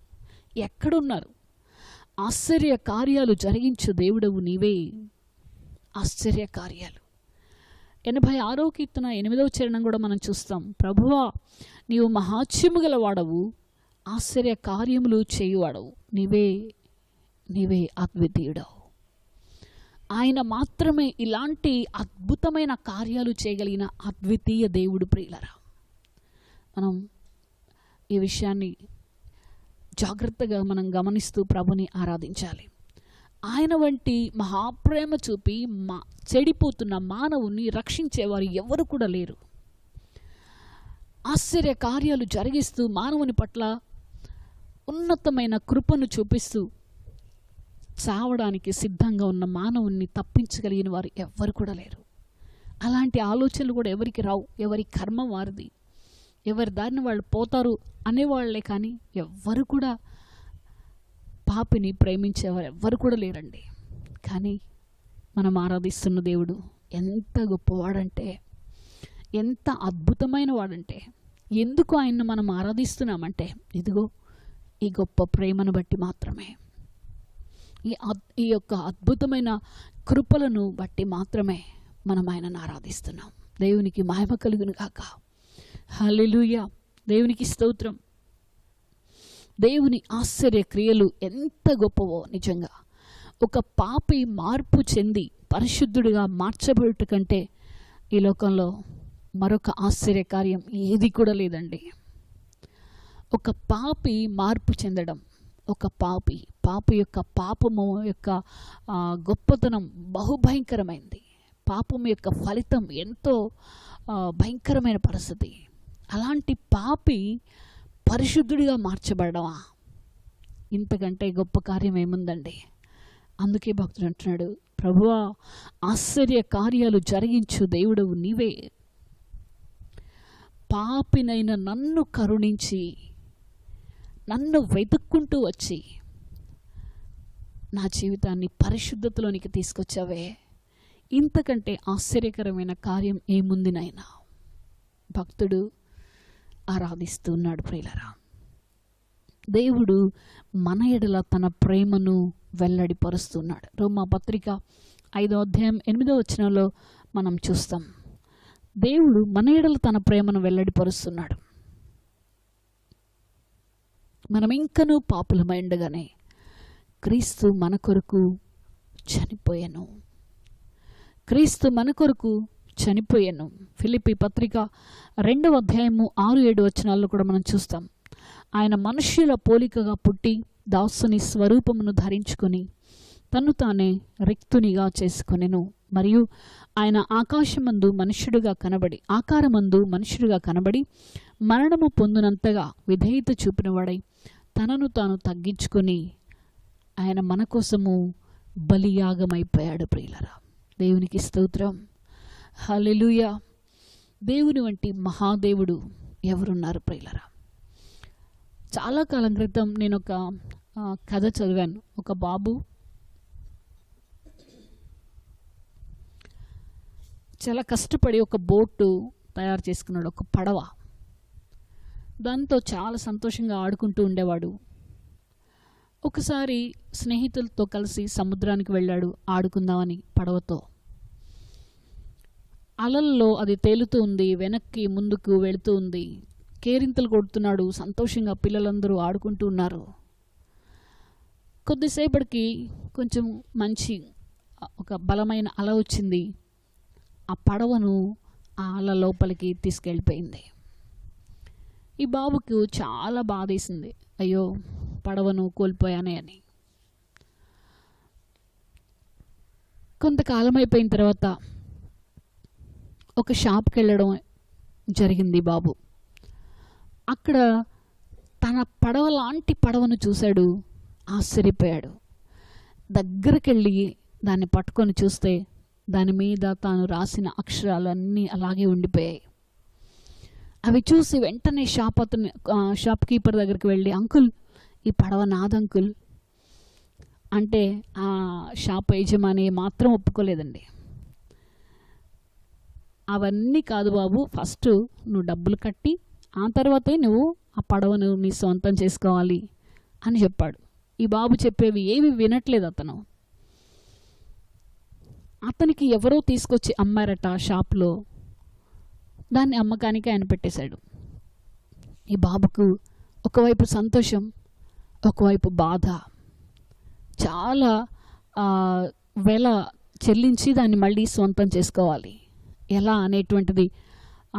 ఎక్కడున్నారు? ఆశ్చర్య కార్యాలు జరిగించు దేవుడవు నీవే. ఆశ్చర్య కార్యాలు. 86వ కీర్తన 8వ చరణం కూడా మనం చూస్తాం. ప్రభువా, నీవు మహాత్మ్యము గల వాడవు, ఆశ్చర్య కార్యములు చేయువాడవు, నీవే అద్వితీయుడవు. ఆయన మాత్రమే ఇలాంటి అద్భుతమైన కార్యాలు చేయగలిగిన అద్వితీయ దేవుడు. ప్రియులరా, మనం ఈ విషయాన్ని జాగ్రత్తగా మనం గమనిస్తూ ప్రభుని ఆరాధించాలి. ఆయన వంటి మహాప్రేమ చూపి చెడిపోతున్న మానవుని రక్షించేవారు ఎవరు కూడా లేరు. ఆశ్చర్య కార్యాలు జరిగిస్తూ మానవుని పట్ల ఉన్నతమైన కృపను చూపిస్తూ చావడానికి సిద్ధంగా ఉన్న మానవుని తప్పించగలిగిన వారు ఎవ్వరు కూడా లేరు. అలాంటి ఆలోచనలు కూడా ఎవరికి రావు. ఎవరి కర్మ వారిది, ఎవరి దారిని వాళ్ళు పోతారు అనేవాళ్లే. కానీ ఎవ్వరు కూడా పాపిని ప్రేమించేవారు ఎవ్వరు కూడా లేరండి. కానీ మనం ఆరాధిస్తున్న దేవుడు ఎంత గొప్పవాడంటే, ఎంత అద్భుతమైన వాడంటే, ఎందుకు ఆయన్ను మనం ఆరాధిస్తున్నామంటే ఇదిగో ఈ గొప్ప ప్రేమను బట్టి మాత్రమే, ఈ యొక్క అద్భుతమైన కృపలను బట్టి మాత్రమే మనం ఆయనను ఆరాధిస్తున్నాం. దేవునికి మహిమ కలుగును గాక. హల్లెలూయా. దేవునికి స్తోత్రం. దేవుని ఆశ్చర్య క్రియలు ఎంత గొప్పవో నిజంగా. ఒక పాపి మార్పు చెంది పరిశుద్ధుడిగా మార్చబడుట కంటే ఈ లోకంలో మరొక ఆశ్చర్యకార్యం ఏది కూడా లేదండి. ఒక పాపి మార్పు చెందడం, ఒక పాపి యొక్క పాపము యొక్క గొప్పతనం బహుభయంకరమైంది. పాపము యొక్క ఫలితం ఎంతో భయంకరమైన పరిస్థితి. అలాంటి పాపి పరిశుద్ధుడిగా మార్చబడమా, ఇంతకంటే గొప్ప కార్యం ఏముందండి? అందుకే భక్తుడు అంటున్నాడు, ప్రభువా, ఆశ్చర్య కార్యాలు జరిగించు దేవుడవు నీవే. పాపినైన నన్ను కరుణించి నన్ను వెతుక్కుంటూ వచ్చి నా జీవితాన్ని పరిశుద్ధతలోనికి తీసుకొచ్చావే, ఇంతకంటే ఆశ్చర్యకరమైన కార్యం ఏముంది నాయనా? భక్తుడు ఆరాధిస్తున్నాడు. ప్రియులరా, దేవుడు మన ఎడల తన ప్రేమను వెల్లడిపరుస్తున్నాడు. రోమా పత్రిక 5వ అధ్యాయం 8వ వచనంలో మనం చూస్తాం. దేవుడు మన ఎడల తన ప్రేమను వెల్లడిపరుస్తున్నాడు. మనం ఇంకనూ పాపులమై ఉండగానే క్రీస్తు మన కొరకు చనిపోయాను. క్రీస్తు మన కొరకు చనిపోయాను. ఫిలిప్పీ పత్రిక 2వ అధ్యాయము 6-7 వచనాల్లో కూడా మనం చూస్తాం. ఆయన మనుష్యుల పోలికగా పుట్టి దాసుని స్వరూపమును ధరించుకొని తను తానే రిక్తునిగా చేసుకొనెను. మరియు ఆయన ఆకారమందు మనుష్యుడిగా కనబడి మరణము పొందినంతగా విధేయత చూపినవాడై తనను తాను తగ్గించుకొని ఆయన మన కోసము బలియాగమైపోయాడు. ప్రియులరా, దేవునికి స్తోత్రం. హల్లెలూయా. దేవుని వంటి మహాదేవుడు ఎవరున్నారు ప్రియులరా? చాలా కాలం క్రితం నేను ఒక కథ చదివాను. ఒక బాబు చాలా కష్టపడి ఒక బోటు తయారు చేసుకున్నాడు, ఒక పడవ. దాంతో చాలా సంతోషంగా ఆడుకుంటూ ఉండేవాడు. ఒకసారి స్నేహితులతో కలిసి సముద్రానికి వెళ్ళాడు ఆడుకుందామని పడవతో. అలల్లో అది తేలుతూ ఉంది, వెనక్కి ముందుకు వెళుతూ ఉంది. కేరింతలు కొడుతున్నాడు, సంతోషంగా పిల్లలందరూ ఆడుకుంటూ ఉన్నారు. కొద్దిసేపటికి కొంచెం మంచి ఒక బలమైన అల వచ్చింది. ఆ పడవను ఆ అల లోపలికి తీసుకెళ్ళిపోయింది. ఈ బాబుకు చాలా బాధేసింది, అయ్యో పడవను కోల్పోయానే అని. కొంతకాలం అయిపోయిన తర్వాత ఒక షాప్కి వెళ్ళడం జరిగింది బాబు. అక్కడ తన పడవ లాంటి పడవను చూశాడు, ఆశ్చర్యపోయాడు. దగ్గరికి వెళ్ళి దాన్ని పట్టుకొని చూస్తే దాని మీద తాను రాసిన అక్షరాలన్నీ అలాగే ఉండిపోయాయి. అవి చూసి వెంటనే షాప్ కీపర్ దగ్గరికి వెళ్ళి, అంకుల్ ఈ పడవ నాది అంకుల్ అంటే ఆ షాప్ యజమాని మాత్రం ఒప్పుకోలేదండి. అవన్నీ కాదు బాబు, ఫస్ట్ నువ్వు డబ్బులు కట్టి ఆ తర్వాతే నువ్వు ఆ పడవను నీ సొంతం చేసుకోవాలి అని చెప్పాడు. ఈ బాబు చెప్పేవి ఏవి వినట్లేదు అతను. అతనికి ఎవరో తీసుకొచ్చి అమ్మారట షాప్లో. దాన్ని అమ్మకానికి ఆయన పెట్టేశాడు. ఈ బాబుకు ఒకవైపు సంతోషం, ఒకవైపు బాధ. చాలా వెల చెల్లించి దాన్ని మళ్ళీ సొంతం చేసుకోవాలి ఎలా అనేటువంటిది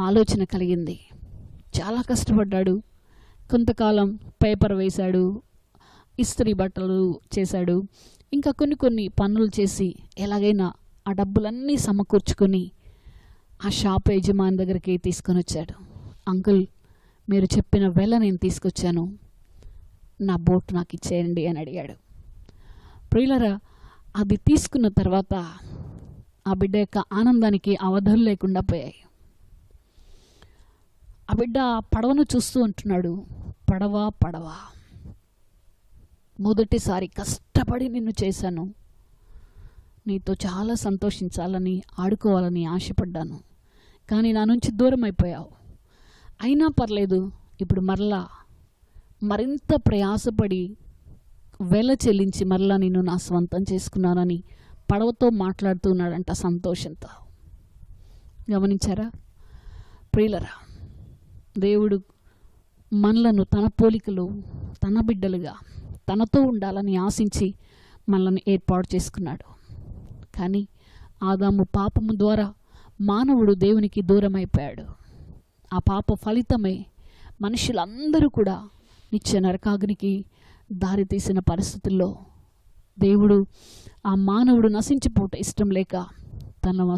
ఆలోచన కలిగింది. చాలా కష్టపడ్డాడు. కొంతకాలం పేపర్ వేశాడు, ఇస్త్రీ బట్టలు చేశాడు, ఇంకా కొన్ని పనులు చేసి ఎలాగైనా ఆ డబ్బులన్నీ సమకూర్చుకొని ఆ షాప్ యజమాని దగ్గరికి తీసుకొని వచ్చాడు. అంకుల్ మీరు చెప్పిన వెల నేను తీసుకొచ్చాను, నా బోట్ నాకు ఇచ్చేయండి అని అడిగాడు. ప్రియులరా, అది తీసుకున్న తర్వాత ఆ బిడ్డ యొక్క ఆనందానికి అవధులు లేకుండా పోయాయి. ఆ బిడ్డ పడవను చూస్తూ ఉంటున్నాడు, పడవా పడవా, మొదటిసారి కష్టపడి నిన్ను చేశాను, నీతో చాలా సంతోషించాలని ఆడుకోవాలని ఆశపడ్డాను, కానీ నా నుంచి దూరం అయిపోయావు. అయినా పర్లేదు, ఇప్పుడు మరలా మరింత ప్రయాసపడి వెల చెల్లించి మరలా నిన్ను నా స్వంతం చేసుకున్నానని పడవతో మాట్లాడుతూ ఉన్నాడంట సంతోషంతో. గమనించారా ప్రియులరా? దేవుడు మనలను తన పోలికలో తన బిడ్డలుగా తనతో ఉండాలని ఆశించి మనల్ని ఏర్పాటు చేసుకున్నాడు. కానీ ఆదాము పాపము ద్వారా మానవుడు దేవునికి దూరం అయిపోయాడు. ఆ పాప ఫలితమే మనుషులందరూ కూడా నిత్య నరకాగ్నికి దారి తీసిన పరిస్థితుల్లో దేవుడు ఆ మానవుడు నశించిపోవటం ఇష్టం లేక తన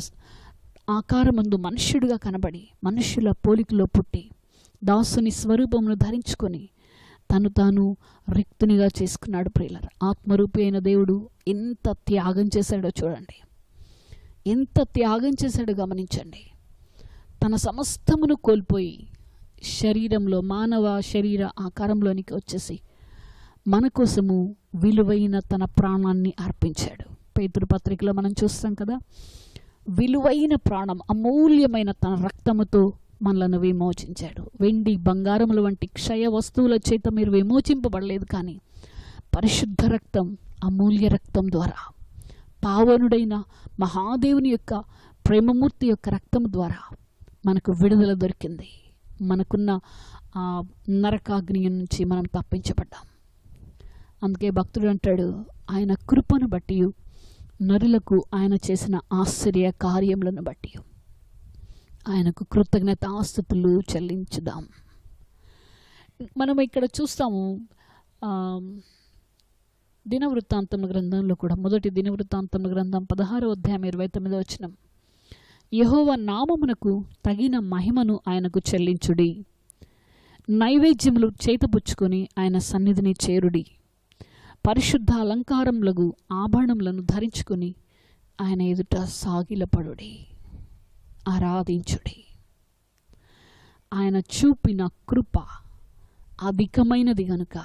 ఆకారమందు మనుష్యుడిగా కనబడి మనుష్యుల పోలికలో పుట్టి దాసుని స్వరూపమును ధరించుకొని తను తాను రిక్తునిగా చేసుకున్నాడు. ప్రియులారా, ఆత్మరూపి అయిన దేవుడు ఎంత త్యాగం చేశాడో చూడండి, ఎంత త్యాగం చేశాడో గమనించండి. తన సమస్తమును కోల్పోయి శరీరంలో మానవ శరీర ఆకారంలోనికి వచ్చేసి మన కోసము విలువైన తన ప్రాణాన్ని అర్పించాడు. పేతురు పత్రికలో మనం చూస్తాం కదా, విలువైన ప్రాణం అమూల్యమైన తన రక్తముతో మనలను విమోచించాడు. వెండి బంగారముల వంటి క్షయ వస్తువుల చేత మీరు విమోచింపబడలేదు, కానీ పరిశుద్ధ రక్తం, అమూల్య రక్తం ద్వారా, పావనుడైన మహాదేవుని యొక్క ప్రేమమూర్తి యొక్క రక్తం ద్వారా మనకు విడుదల దొరికింది. మనకున్న ఆ నరకాగ్ని నుంచి మనం తప్పించబడ్డాం. అందుకే భక్తుడు అంటాడు, ఆయన కృపను బట్టి నరులకు ఆయన చేసిన ఆశ్చర్య కార్యములను బట్టి ఆయనకు కృతజ్ఞతాస్తుతులు చెల్లించుదాం. మనం ఇక్కడ చూస్తాము దినవృత్తాంతముల గ్రంథంలో కూడా, మొదటి దినవృత్తాంతముల గ్రంథం 16వ అధ్యాయం 29వ వచనం, యెహోవా నామమునకు తగిన మహిమను ఆయనకు చెల్లించుడి, నైవేద్యములు చేతపుచ్చుకొని ఆయన సన్నిధిని చేరుడి, పరిశుద్ధ అలంకారములకు ఆభరణములను ధరించుకొని ఆయన ఎదుట సాగిలపడుడి, ఆరాధించుడి. ఆయన చూపిన కృప అధికమైనది గనుక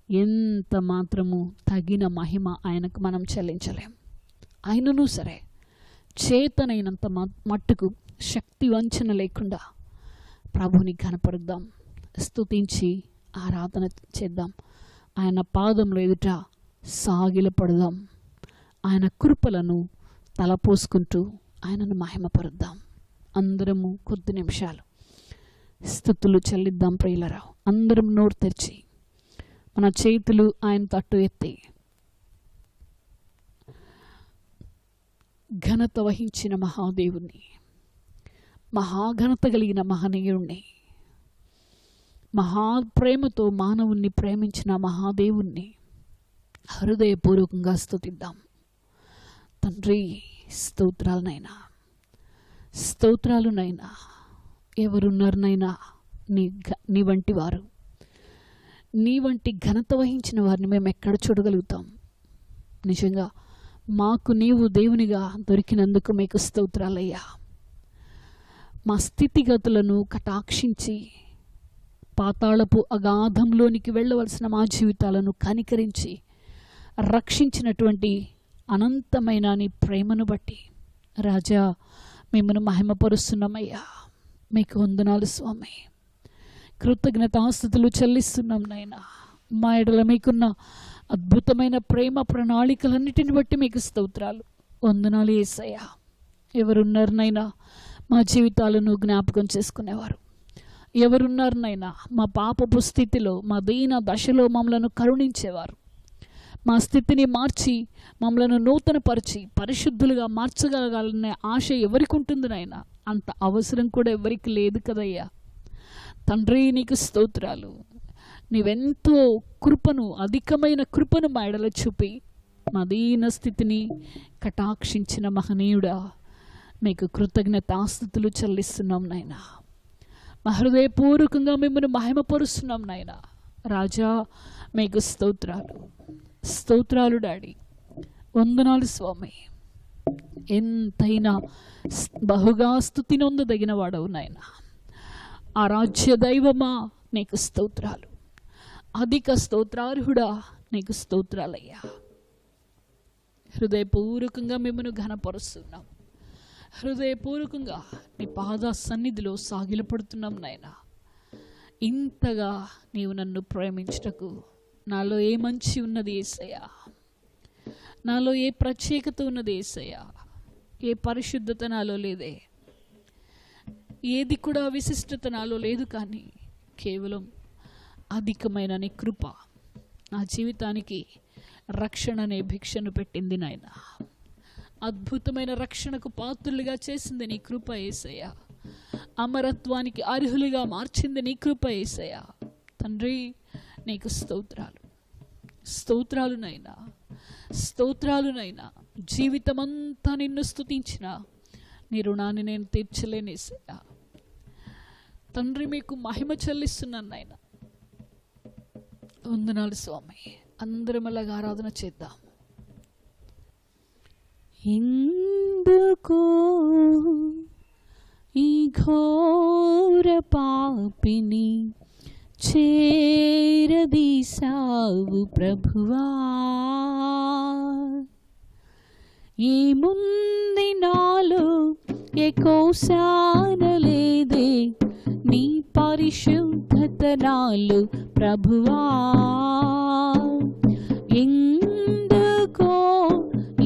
ఎంత మాత్రము తగిన మహిమ ఆయనకు మనం చెల్లించలేం. అయినను సరే చేతనైనంత మట్టుకు శక్తి వంచన లేకుండా ప్రభుని కనపరుద్దాం, స్తుతించి ఆరాధన చేద్దాం, ఆయన పాదముల ఎదుట సాగిలపడదాం, ఆయన కృపలను తలపోసుకుంటూ ఆయనను మహిమపరుద్దాం. అందరము కొద్ది నిమిషాలు స్తుతులు చెల్లిద్దాం. ప్రియులరా, అందరం నోరు తెరిచి మన చేతులు ఆయన తట్టు ఎత్తి ఘనత వహించిన మహాదేవుణ్ణి, మహాఘనత కలిగిన మహనీయుణ్ణి, మహాప్రేమతో మానవుణ్ణి ప్రేమించిన మహాదేవుణ్ణి హృదయపూర్వకంగా స్తుతిద్దాం. తండ్రి, స్తోత్రాలనైనా, స్తోత్రాలునైనా. ఎవరున్నారనైనా నీ వంటి వారు, నీ వంటి ఘనత వహించిన వారిని మేము ఎక్కడ చూడగలుగుతాం? నిజంగా మాకు నీవు దేవునిగా దొరికినందుకు మీకు స్తోత్రాలయ్యా. మా స్థితిగతులను కటాక్షించి పాతాళపు అగాధంలోనికి వెళ్ళవలసిన మా జీవితాలను కనికరించి రక్షించినటువంటి అనంతమైన నీ ప్రేమను బట్టి రాజా మిమ్మల్ని మహిమపరుస్తున్నామయ్యా. మీకు వందనాలు స్వామి, కృతజ్ఞతాస్తుతులు చెల్లిస్తున్నాం నాయనా. మా ఎడల మీకున్న అద్భుతమైన ప్రేమ ప్రణాళికలన్నిటిని బట్టి మీకు స్తోత్రాలు, వందనాలు యేసయ్యా. ఎవరున్నారనైనా మా జీవితాలను జ్ఞాపకం చేసుకునేవారు, ఎవరున్నారనైనా మా పాపపు స్థితిలో, మా దీన దశలో మమ్మలను కరుణించేవారు, మా స్థితిని మార్చి మమ్మలను నూతనపరిచి పరిశుద్ధులుగా మార్చగలగాలనే ఆశ ఎవరికి ఉంటుంది నాయనా? అంత అవసరం కూడా ఎవరికి లేదు కదయ్యా. తండ్రి, నీకు స్తోత్రాలు. నీవెంతో కృపను, అధికమైన కృపను మా ఎడల చూపి మా దీన స్థితిని కటాక్షించిన మహనీయుడా, మీకు కృతజ్ఞతాస్తుతులు చెల్లిస్తున్నాం నాయనా. మా హృదయపూర్వకంగా మిమ్మల్ని మహిమపరుస్తున్నాం నాయనా. రాజా, మీకు స్తోత్రాలు, స్తోత్రాలు డాడీ, వందనాలు స్వామి. ఎంతైనా బహుగా స్తుతి నొందదగిన వాడవు నాయనా. ఆరాధ్య దైవమా, నీకు స్తోత్రాలు. అధిక స్తోత్రార్హుడా, నీకు స్తోత్రాలయ్యా. హృదయపూర్వకంగా మిమ్మల్ని ఘనపరుస్తున్నాం, హృదయపూర్వకంగా నీ పాద సన్నిధిలో సాగిలపడుతున్నాం నాయనా. ఇంతగా నీవు నన్ను ప్రేమించుటకు నాలో ఏ మంచి ఉన్నది యేసయ్యా, నాలో ఏ ప్రత్యేకత ఉన్నది యేసయ్యా, ఏ పరిశుద్ధత నాలో లేదే, ఏది కూడా విశిష్టత నాలో లేదు. కానీ కేవలం అధికమైన నీ కృప నా జీవితానికి రక్షణ అనే భిక్షను పెట్టింది నాయనా. అద్భుతమైన రక్షణకు పాత్రులుగా చేసింది నీ కృప యేసయ్యా. అమరత్వానికి అర్హులుగా మార్చింది నీ కృప యేసయ్యా. తండ్రి, నీకు స్తోత్రాలు, స్తోత్రాలు నైనా, స్తోత్రాలు నైనా. జీవితమంతా నిన్ను స్తుతించిన నీ రుణాన్ని నేను తీర్చలేను యేసయ్యా. తండ్రి, మీకు మహిమ చెల్లిస్తున్నాను నాయన. వందనాలు స్వామి. అందరం అలాగా ఆరాధన చేద్దాం. ఎందుకో ఈ ఘోర పాపిని చేరదీసావు ప్రభువా, ఏముంది నాలో ఏ కోశానలేదే, నీ పరిశుద్ధత నాలో ప్రభువా. ఎందుకో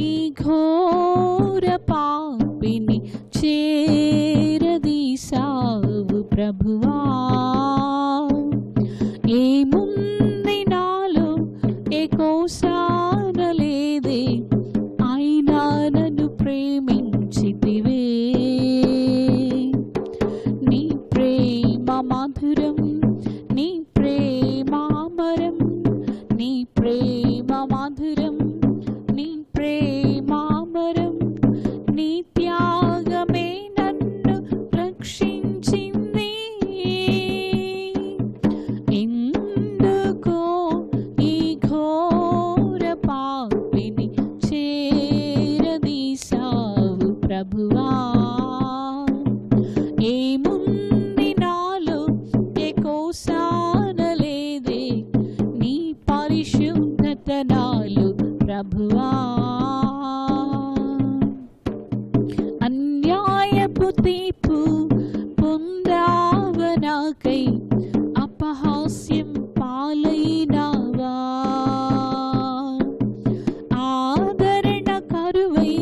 ఈ ఘోర పాపిని చేరదీసావు తీర్పు పొందావ నాకై అపహాస్యం పాలైనావా. ఆదరణ కరువై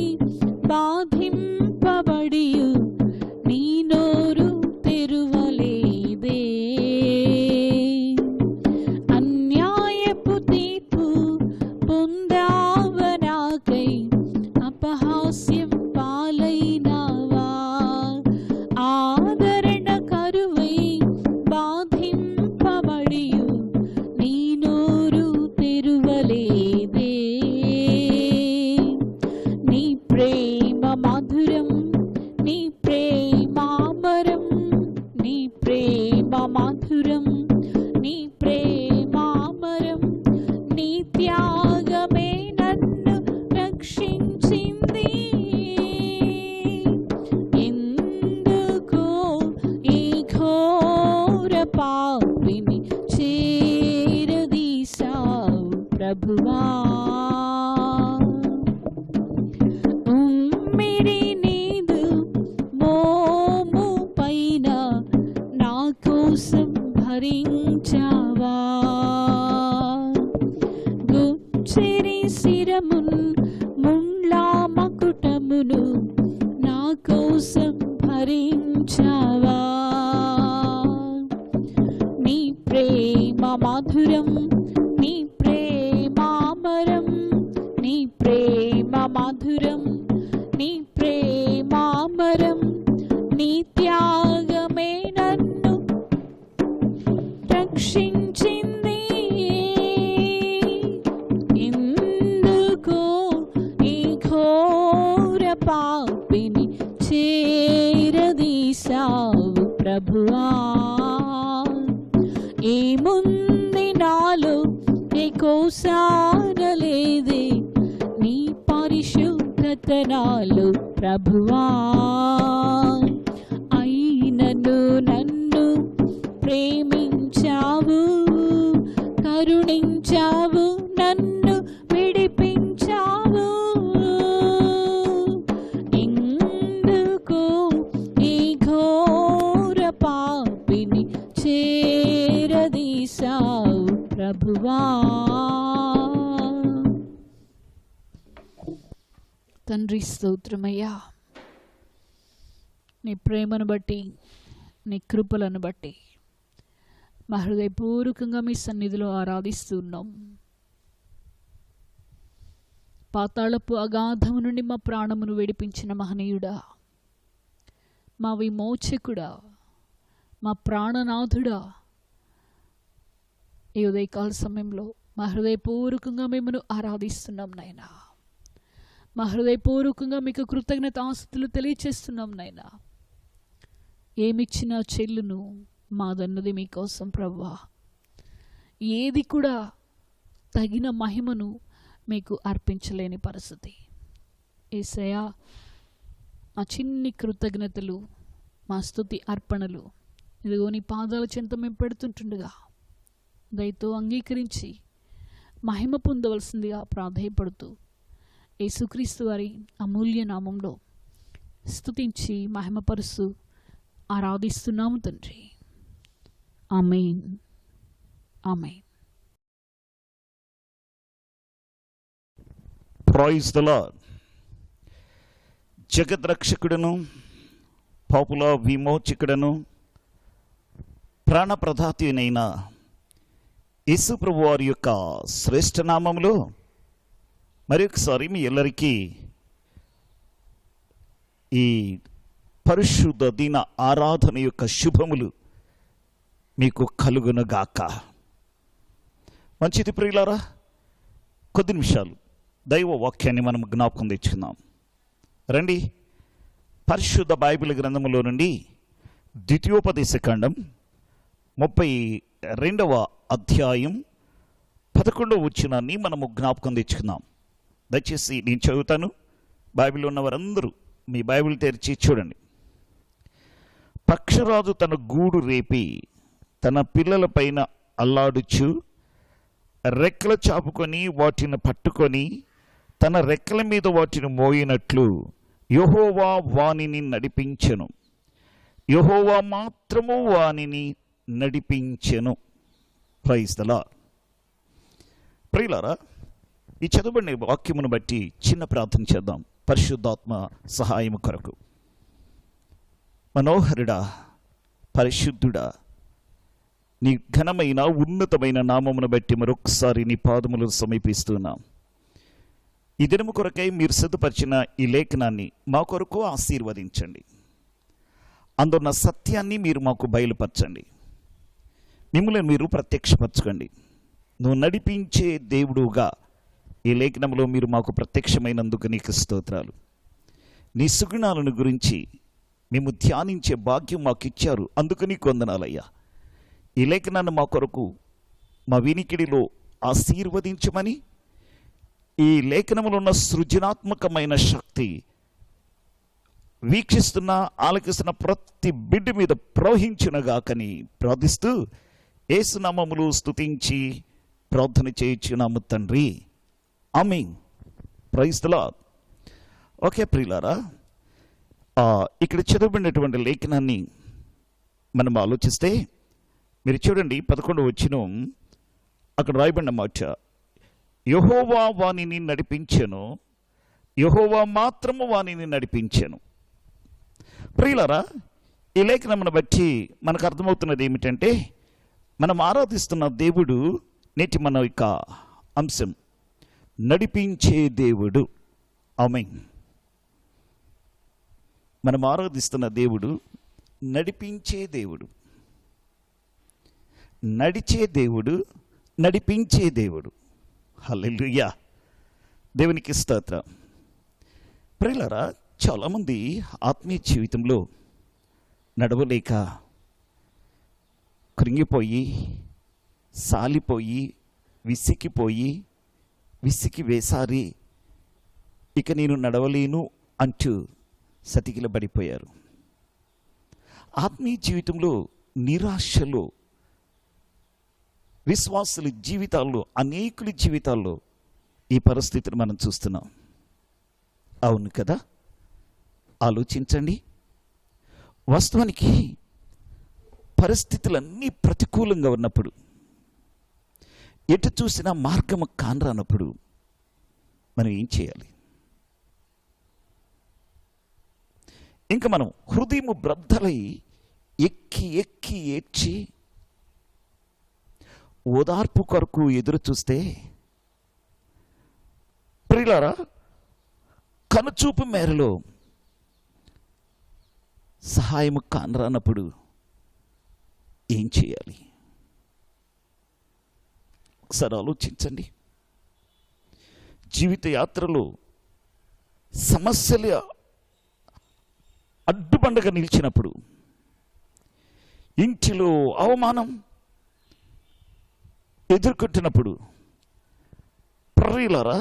బాధింపబడియు నీ నోరు తెరువలేదే. అన్యాయపు తీర్పు పొందావ నాకై అపహాస్యం పాలైనావా. ఆదరణ కరువై బాధింపబడియు నీ నోరు తెరువలేదే. నీ ప్రేమ మధురం, నీ ప్రేమామరం, నీ ప్రేమ మధురం, నీ ప్రేమామరం. నీ త్యాగమే నన్ను రక్షించింది. ఎందుకో ఈ ఘోర పాపిని చేరదీశావు ప్రభువా. ఉమ్మిడి నీదు మోము పైన నా కోసం భరించావా. గుచ్చిరి శిరమున్ ముండ్లా మకుటమును నా కోసం భరించావా. నీ ప్రేమ మధురం, నీ ప్రేమామరం, నీ ప్రేమ మధురం, నీ ప్రేమామరం. నీ త్యాగమే నన్ను రక్షించింది. ఎందుకో ఈ ఘోర పాపిని చేరదీశావు ప్రభువా. ఏముంది నాలో ఏ కోసానలేదే, నీ పరిశుద్ధత నాలో ప్రభువా. అయినను నన్ను ప్రేమించావు, కరుణించావు, నన్ను విడిపించావు. ఎందుకో ఈ ఘోర పాపిని చేరదీశావు ప్రభువా. తండ్రి స్తోత్రమయ్యా, నీ ప్రేమను బట్టి, నీ కృపలను బట్టి మా హృదయపూర్వకంగా మీ సన్నిధిలో ఆరాధిస్తూ ఉన్నాం. పాతాళపు అగాధము నుండి మా ప్రాణమును విడిపించిన మహనీయుడా, మా విమోచకుడా, మా ప్రాణనాథుడా, ఈ ఉదయకాల సమయంలో మా హృదయపూర్వకంగా మిమ్మల్ని ఆరాధిస్తున్నాం నాయనా. మా హృదయపూర్వకంగా మీకు కృతజ్ఞతాస్తుతులు తెలియచేస్తున్నాం నాయనా. ఏమిచ్చినా చెల్లును మాదన్నది మీకోసం ప్రభువా. ఏది కూడా తగిన మహిమను మీకు అర్పించలేని పరిస్థితి. యేసయ్యా, మా చిన్ని కృతజ్ఞతలు, మా స్తుతి అర్పణలు ఇదిగో నీ పాదాల చెంత మేము పెడుతుంటుండగా దయతో అంగీకరించి మహిమ పొందవలసిందిగా ప్రాధేయపడుతూ యేసుక్రీస్తు వారి అమూల్య నామంలో స్తుతించి మహిమపరుస్తూ ఆరాధిస్తున్నాము తండ్రి. Amen, amen. Praise the Lord. జగద్రక్షకుడను, పాపుల విమోచకుడను, ప్రాణప్రదాతైన యేసు ప్రభు వారి యొక్క శ్రేష్ఠ నామములో మరొకసారి మీ ಎಲ್ಲరికీ ఈ పరిశుద్ధ దిన ఆరాధన యొక్క శుభములు మీకు కలుగునుగాక. మంచిది ప్రియులారా, కొద్ది నిమిషాలు దైవ వాక్యాన్ని మనం జ్ఞాపకం తెచ్చుకుందాం. రండి, పరిశుద్ధ బైబిల్ గ్రంథములో నుండి ద్వితీయోపదేశకాండం 32వ అధ్యాయం 11వ వచనాన్ని మనము జ్ఞాపకం తెచ్చుకుందాం. దయచేసి నేను చదువుతాను. బైబిల్ ఉన్నవారందరూ మీ బైబిల్ తెరిచి చూడండి. పక్షరాజు తన గూడు రేపి తన పిల్లల పైన అల్లాడుచు రెక్కల చాపుకొని వాటిని పట్టుకొని తన రెక్కల మీద వాటిని మోయినట్లు యెహోవా వానిని నడిపించెను. యెహోవా మాత్రము వానిని నడిపించెను. Praise the lord. ప్రియులారా, ఈ చదవబడిన వాక్యమును బట్టి చిన్న ప్రార్థన చేద్దాం. పరిశుద్ధాత్మ సహాయము కొరకు. మనోహరుడా, పరిశుద్ధుడా, నీ ఘనమైన ఉన్నతమైన నామమును బట్టి మరొకసారి నీ పాదములను సమీపిస్తున్నాం. ఈ దినము కొరకై మీరు సిద్ధపరిచిన ఈ లేఖనాన్ని మా కొరకు ఆశీర్వదించండి. అందున్న సత్యాన్ని మీరు మాకు బయలుపరచండి. మిమ్మల్ని మీరు ప్రత్యక్షపరచుకోండి. నువ్వు నడిపించే దేవుడుగా ఈ లేఖనంలో మీరు మాకు ప్రత్యక్షమైనందుకు నీకు స్తోత్రాలు. నీ సుగుణాలను గురించి మేము ధ్యానించే భాగ్యం మాకు ఇచ్చారు, అందుకు నీకు వందనాలయ్యా. ఈ లేఖనాన్ని మా కొరకు మా వినికిడిలో ఆశీర్వదించమని, ఈ లేఖనంలో ఉన్న సృజనాత్మకమైన శక్తి వీక్షిస్తున్న ఆలకిస్తున్న ప్రతి బిడ్డ మీద ప్రవహించునగాకని ప్రార్థిస్తూ యేసునామములో స్తుతించి ప్రార్థన చేయుచున్నాము తండ్రి, amen. Praise the Lord. Okay ప్రియులారా, ఇక్కడ చదవబడినటువంటి లేఖనాన్ని మనం ఆలోచిస్తే మీరు చూడండి, 11వ వచనం అక్కడ రాయబడిన మాట, యెహోవా వానిని నడిపించెను, యెహోవా మాత్రము వానిని నడిపించెను. ప్రియులారా, ఈ లేఖనమును బట్టి మనకు అర్థమవుతున్నది ఏమిటంటే, మనం ఆరాధిస్తున్న దేవుడు, నేటి మన యొక్క అంశం నడిపించే దేవుడు. ఆమేన్. మనం ఆరాధిస్తున్న దేవుడు నడిపించే దేవుడు, నడిచే దేవుడు, నడిపించే దేవుడు. హల్లెలూయా, దేవునికి స్తోత్రం. ప్రియులారా, చాలామంది ఆత్మీయ జీవితంలో నడవలేక కృంగిపోయి, సాలిపోయి, విసికి వేసారి ఇక నేను నడవలేను అంటూ సతికిలబడిపోయారు. ఆత్మీయ జీవితంలో నిరాశలో విశ్వాసుల జీవితాల్లో, అనేకుల జీవితాల్లో ఈ పరిస్థితిని మనం చూస్తున్నాం. అవును కదా? ఆలోచించండి. వాస్తవానికి పరిస్థితులన్నీ ప్రతికూలంగా ఉన్నప్పుడు, ఎటు చూసినా మార్గము కానరానప్పుడు మనం ఏం చేయాలి? ఇంకా మనం హృదయము బ్రద్దలై ఎక్కి ఎక్కి ఏడ్చి ఓదార్పు కొరకు ఎదురు చూస్తే, ప్రియులారా, కనుచూపు మేరలో సహాయము కానరానప్పుడు ఏం చేయాలి? ఒకసారి ఆలోచించండి. జీవిత యాత్రలో సమస్యలు అడ్డుబండగా నిలిచినప్పుడు, ఇంటిలో అవమానం ఎదుర్కొంటున్నప్పుడు, ప్రియులారా,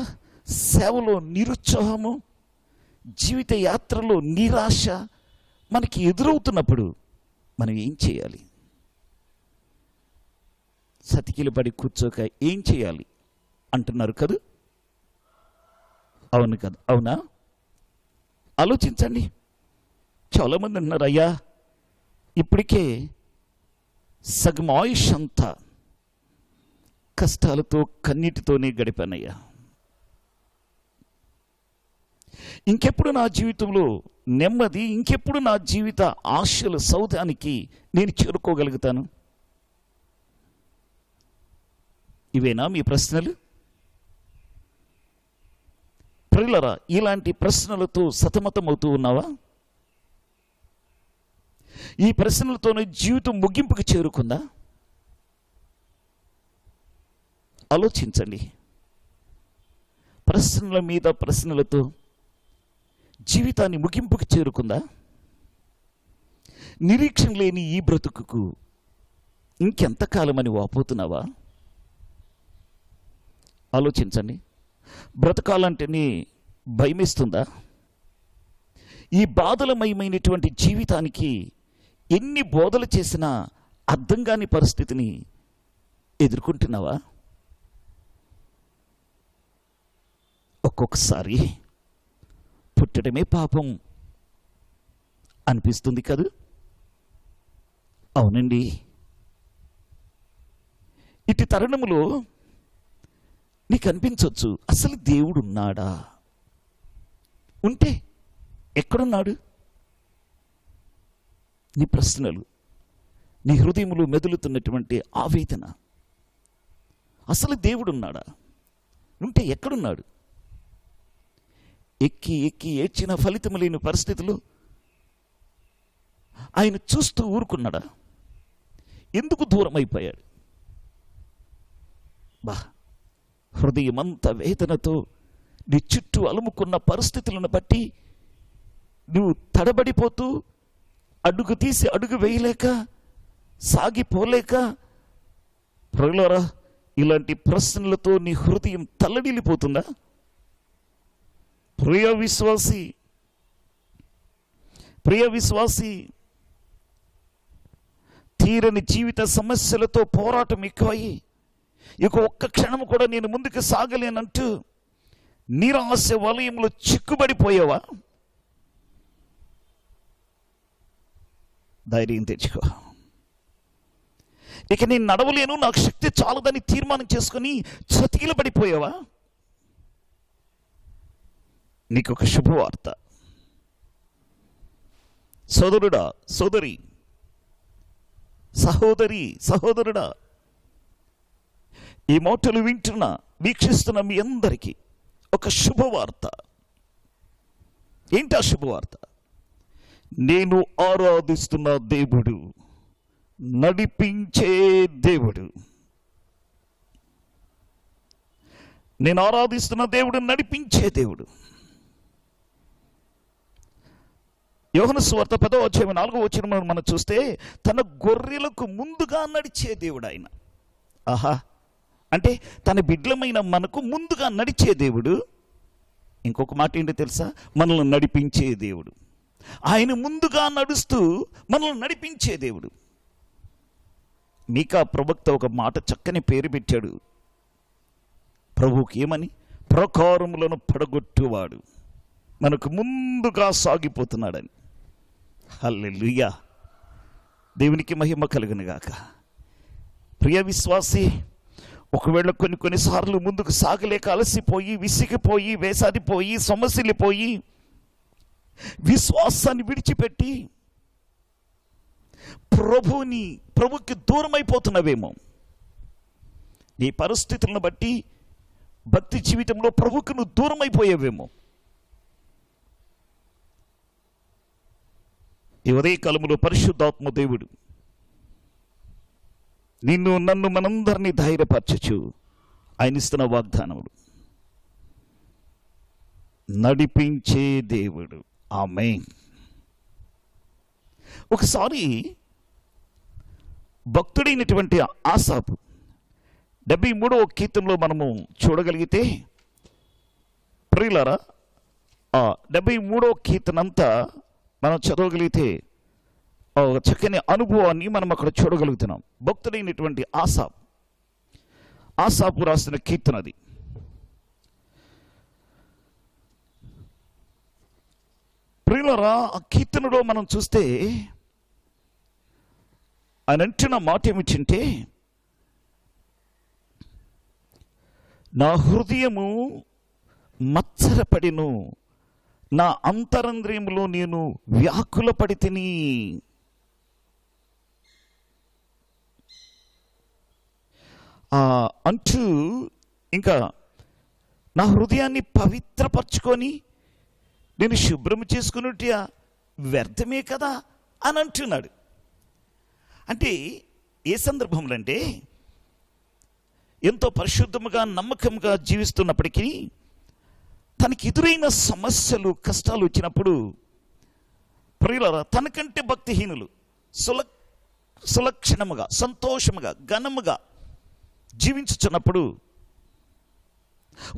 సేవలో నిరుత్సాహము, జీవిత యాత్రలో నిరాశ మనకి ఎదురవుతున్నప్పుడు మనం ఏం చేయాలి? సతికిలు పడి కూర్చోక ఏం చేయాలి అంటున్నారు కదా? అవును కదా? అవునా? ఆలోచించండి. చాలామంది అంటున్నారు, అయ్యా ఇప్పటికే సగం ఆయుష్ అంతా కష్టాలతో కన్నీటితోనే గడిపానయ్యా, ఇంకెప్పుడు నా జీవితంలో నెమ్మది, ఇంకెప్పుడు నా జీవిత ఆశల సౌధానికి నేను చేరుకోగలుగుతాను? ఇవేనా మీ ప్రశ్నలు? ప్రియులారా, ఇలాంటి ప్రశ్నలతో సతమతమవుతూ ఉన్నావా? ఈ ప్రశ్నలతోనే జీవితం ముగింపుకు చేరుకుందా? ఆలోచించండి. ప్రశ్నల మీద ప్రశ్నలతో జీవితాన్ని ముగింపుకు చేరుకుందా? నిరీక్షణ లేని ఈ బ్రతుకుకు ఇంకెంతకాలమని వాపోతున్నావా? ఆలోచించండి. బ్రతకాలంటేనే భయమేస్తుందా? ఈ బాధలమయమైనటువంటి జీవితానికి ఎన్ని బోధలు చేసినా అర్థం కాని పరిస్థితిని ఎదుర్కొంటున్నావా? ఒక్కొక్కసారి పుట్టడమే పాపం అనిపిస్తుంది కదా? అవునండి, ఇటు తరుణములో నీకు అనిపించవచ్చు, అసలు దేవుడు ఉన్నాడా? ఉంటే ఎక్కడున్నాడు? నీ ప్రశ్నలు, నీ హృదయములో మెదులుతున్నటువంటి ఆవేదన, అసలు దేవుడు ఉన్నాడా? ఉంటే ఎక్కడున్నాడు? ఎక్కి ఎక్కి ఏడ్చిన ఫలితం లేని పరిస్థితులు ఆయన చూస్తూ ఊరుకున్నాడా? ఎందుకు దూరం అయిపోయాడు? బా, హృదయమంత వేదనతో నీ చుట్టూ అలుముకున్న పరిస్థితులను బట్టి నువ్వు తడబడిపోతూ అడుగు తీసి అడుగు వేయలేక, సాగిపోలేక, ప్రియులారా, ఇలాంటి ప్రశ్నలతో నీ హృదయం తల్లడిల్లిపోతుందా? ప్రియ విశ్వాసి, తీరని జీవిత సమస్యలతో పోరాటం ఎక్కువయ్యి ఇక ఒక్క క్షణం కూడా నేను ముందుకు సాగలేనంటూ నిరాశ వలయంలో చిక్కుబడిపోయావా? ధైర్యం తెచ్చుకో. ఇక నేను నడవలేను, నాకు శక్తి చాలదని తీర్మానం చేసుకుని చతికిలబడిపోయావా? నీకు ఒక శుభవార్త. సోదరుడా, సోదరి, సహోదరుడా, ఈ మాటలు వింటున్న, వీక్షిస్తున్న మీ అందరికీ ఒక శుభవార్త. ఏంటి ఆ శుభవార్త? నేను ఆరాధిస్తున్న దేవుడు నడిపించే దేవుడు. నేను ఆరాధిస్తున్న దేవుడు నడిపించే దేవుడు. యోహాను సువార్త 10వ అధ్యాయం 4వ వచనం మనం చూస్తే, తన గొర్రెలకు ముందుగా నడిచే దేవుడు ఆయన. ఆహా, అంటే తన బిడ్డలమైన మనకు ముందుగా నడిచే దేవుడు. ఇంకొక మాట ఏంటో తెలుసా? మనల్ని నడిపించే దేవుడు. ఆయన ముందుగా నడుస్తూ మనల్ని నడిపించే దేవుడు. మీకా ప్రవక్త ఒక మాట చక్కని పేరు పెట్టాడు ప్రభువుకి. ఏమని? ప్రకారములను పడగొట్టువాడు. మనకు ముందుగా సాగిపోతున్నాడని. హల్లెలూయా, దేవునికి మహిమ కలుగును గాక. ప్రియ విశ్వాసి, ఒకవేళ కొన్నిసార్లు ముందుకు సాగలేక అలసిపోయి, విసిగిపోయి, వేసారిపోయి, సమస్యలిపోయి, విశ్వాసాన్ని విడిచిపెట్టి ప్రభుకి దూరం అయిపోతున్నవేమో. నీ పరిస్థితులను బట్టి భక్తి జీవితంలో ప్రభుకు నువ్వు దూరం అయిపోయేవేమో. ఈ ఉదయకాలములో పరిశుద్ధాత్మ దేవుడు నిన్ను, నన్ను, మనందరినీ ధైర్యపరచచ్చు. ఆయన ఇస్తున్న వాగ్దానములు, నడిపించే దేవుడు. ఆమేన్. ఒకసారి భక్తుడైనటువంటి ఆసాపు 73వ కీర్తనలో మనము చూడగలిగితే, ప్రియులారా, ఆ 73వ కీర్తన అంతా మనం చదవగలిగితే ఒక చక్కని అనుభవాన్ని మనం అక్కడ చూడగలుగుతున్నాం. భక్తుడైనటువంటి ఆసాపు రాసిన కీర్తన అది. ప్రియులారా, ఆ కీర్తనలో మనం చూస్తే ఆయన అంటున్న మాట ఏమిటంటే, నా హృదయము మత్సరపడిను, నా అంతరంద్రియములో నేను వ్యాకులపడి తిని. అంటూ ఇంకా నా హృదయాన్ని పవిత్రపరచుకొని నేను శుభ్రం చేసుకున్నట్టు వ్యర్థమే కదా అని అంటున్నాడు. అంటే ఏ సందర్భంలో అంటే, ఎంతో పరిశుద్ధముగా నమ్మకంగా జీవిస్తున్నప్పటికీ తనకి ఎదురైన సమస్యలు, కష్టాలు వచ్చినప్పుడు, ప్రియులారా, తనకంటే భక్తిహీనులు సులక్షణముగా, సంతోషముగా, ఘనముగా జీవించుచున్నప్పుడు,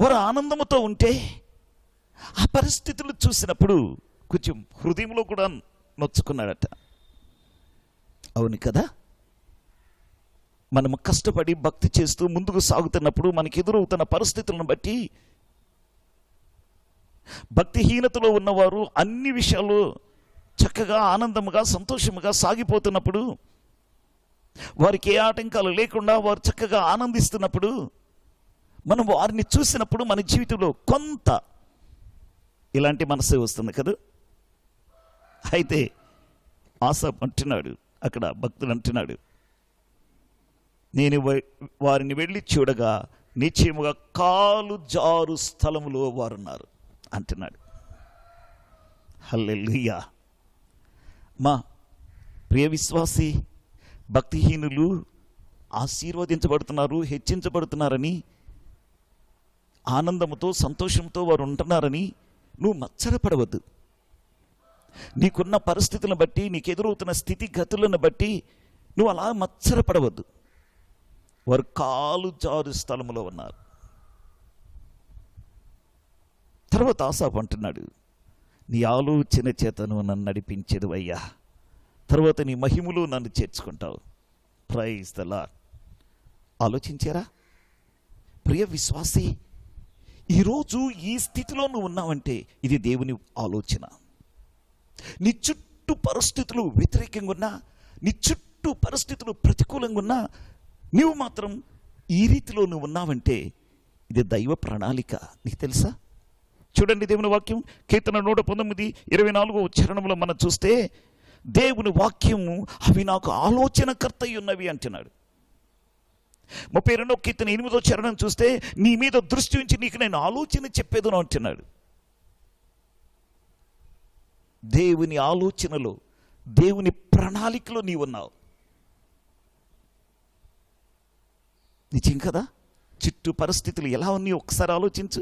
వారు ఆనందముతో ఉంటే ఆ పరిస్థితులు చూసినప్పుడు కొంచెం హృదయంలో కూడా నొచ్చుకున్నాడట. అవును కదా, మనము కష్టపడి భక్తి చేస్తూ ముందుకు సాగుతున్నప్పుడు మనకి ఎదురవుతున్న పరిస్థితులను బట్టి భక్తిహీనతలో ఉన్నవారు అన్ని విషయాలు చక్కగా, ఆనందముగా, సంతోషముగా సాగిపోతున్నప్పుడు వారికి ఏ ఆటంకాలు లేకుండా వారు చక్కగా ఆనందిస్తున్నప్పుడు మనం వారిని చూసినప్పుడు మన జీవితంలో కొంత ఇలాంటి మనసే వస్తుంది కదా. అయితే ఆసా అంటున్నాడు, అక్కడ భక్తుడు అంటున్నాడు, నేను వారిని వెళ్ళి చూడగా నిశ్చయముగా కాలు జారు స్థలములో వారున్నారు అంటున్నాడు. హల్లెలూయా. మా ప్రియ విశ్వాసి, భక్తిహీనులు ఆశీర్వదించబడుతున్నారు, హెచ్చించబడుతున్నారని, ఆనందంతో సంతోషంతో వారు ఉంటున్నారని నువ్వు మత్సరపడవద్దు. నీకున్న పరిస్థితులను బట్టి, నీకు ఎదురవుతున్న స్థితిగతులను బట్టి నువ్వు అలా మత్సరపడవద్దు. వారు కాలు జారు స్థలములో ఉన్నారు. తర్వాత ఆసాపు అంటున్నాడు, నీ ఆలోచన చేతను నన్ను నడిపించేది అయ్యా, తర్వాత నీ మహిమలో నన్ను చేర్చుకుంటావు. Praise the lord. ఆలోచించారా ప్రియ విశ్వాసి? ఈరోజు ఈ స్థితిలో నువ్వు ఉన్నావంటే ఇది దేవుని ఆలోచన. నీ చుట్టూ పరిస్థితులు వ్యతిరేకంగా ఉన్నా, నీ చుట్టూ పరిస్థితులు ప్రతికూలంగా ఉన్నా, నీవు మాత్రం ఈ రీతిలో నువ్వు ఉన్నావంటే ఇది దైవ ప్రణాళిక. నీకు తెలుసా? చూడండి దేవుని వాక్యం, కీర్తన 119:24 చరణంలో మనం చూస్తే, దేవుని వాక్యము అవి నాకు ఆలోచనకర్త ఉన్నవి అంటున్నాడు. 32వ కీర్తన 8వ చరణం చూస్తే, నీ మీద దృష్టి ఉంచి నీకు నేను ఆలోచన చెప్పేదను అంటున్నాడు. దేవుని ఆలోచనలో, దేవుని ప్రణాళికలో నీవు ఉన్నావు. నిజం కదా? చుట్టూ పరిస్థితులు ఎలా ఉన్నాయో ఒకసారి ఆలోచించు.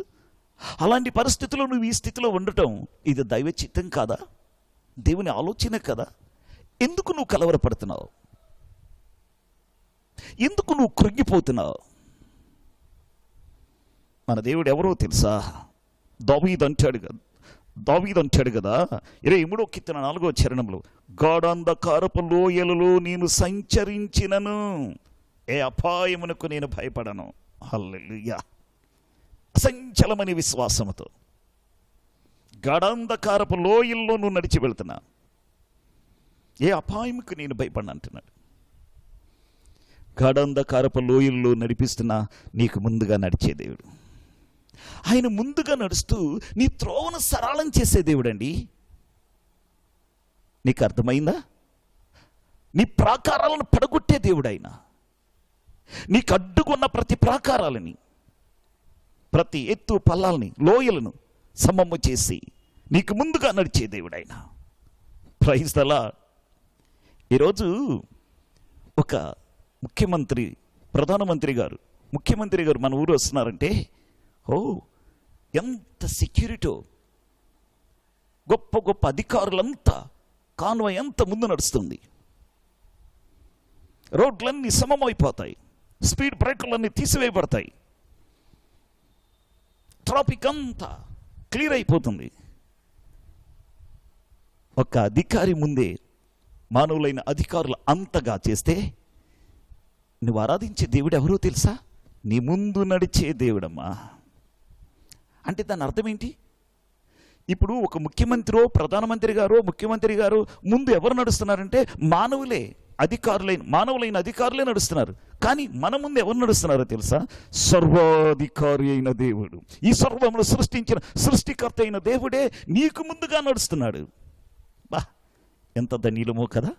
అలాంటి పరిస్థితుల్లో నువ్వు ఈ స్థితిలో ఉండటం ఇది దైవ చిత్తం కాదా? దేవుని ఆలోచన కదా? ఎందుకు నువ్వు కలవరపడుతున్నావు? ఎందుకు నువ్వు కృంగిపోతున్నావు? మన దేవుడు ఎవరో తెలుసా? దావీదు అంటాడు కదా 23వ కీర్తన 4వ చరణంలో, గాఢాంధకారపు లోయలలో నేను సంచరించినను ఏ అపాయమునకు నేను భయపడను. హల్లెలూయా. అసంచలమని విశ్వాసముతో గాఢాంధకారపు లోయల్లో నువ్వు నడిచి వెళ్తున్నా, ఏ అపాయముకు నేను భయపడను అంటున్నాడు. గాఢాంధకారపు లోయల్లో నడిపిస్తున్నా నీకు ముందుగా నడిచే దేవుడు. ఆయన ముందుగా నడుస్తూ నీ త్రోవను సరళం చేసే దేవుడండి. నీకు అర్థమైందా? నీ ప్రాకారాలను పడగొట్టే దేవుడు ఆయన. నీకు అడ్డుకున్న ప్రతి ప్రాకారాలని, ప్రతి ఎత్తు పల్లాలని, లోయలను సమమ్ము చేసి నీకు ముందుగా నడిచే దేవుడు ఆయన. Praise the lord. ఈరోజు ఒక ప్రధానమంత్రి గారు మన ఊరు వస్తున్నారంటే, ఎంత సెక్యూరిటీ, గొప్ప గొప్ప అధికారులంతా, కాన్వాయ్ ఎంత ముందు నడుస్తుంది, రోడ్లన్నీ సమమైపోతాయి, స్పీడ్ బ్రేకర్లన్నీ తీసివేయబడతాయి, ట్రాఫిక్ అంతా క్లియర్ అయిపోతుంది. ఒక అధికారి ముందే మానవులైన అధికారులు అంతగా చేస్తే నువ్వు ఆరాధించే దేవుడు ఎవరో తెలుసా? నీ ముందు నడిచే దేవుడమ్మా. అంటే దాని అర్థం ఏంటి? ఇప్పుడు ఒక ప్రధానమంత్రి గారు ముందు ఎవరు నడుస్తున్నారంటే మానవులైన అధికారులే నడుస్తున్నారు. కానీ మన ముందు ఎవరు నడుస్తున్నారో తెలుసా? సర్వాధికారి అయిన దేవుడు, ఈ సర్వమును సృష్టించిన సృష్టికర్త అయిన దేవుడే నీకు ముందుగా నడుస్తున్నాడు. బా, ఎంత ధన్యులమో కదా.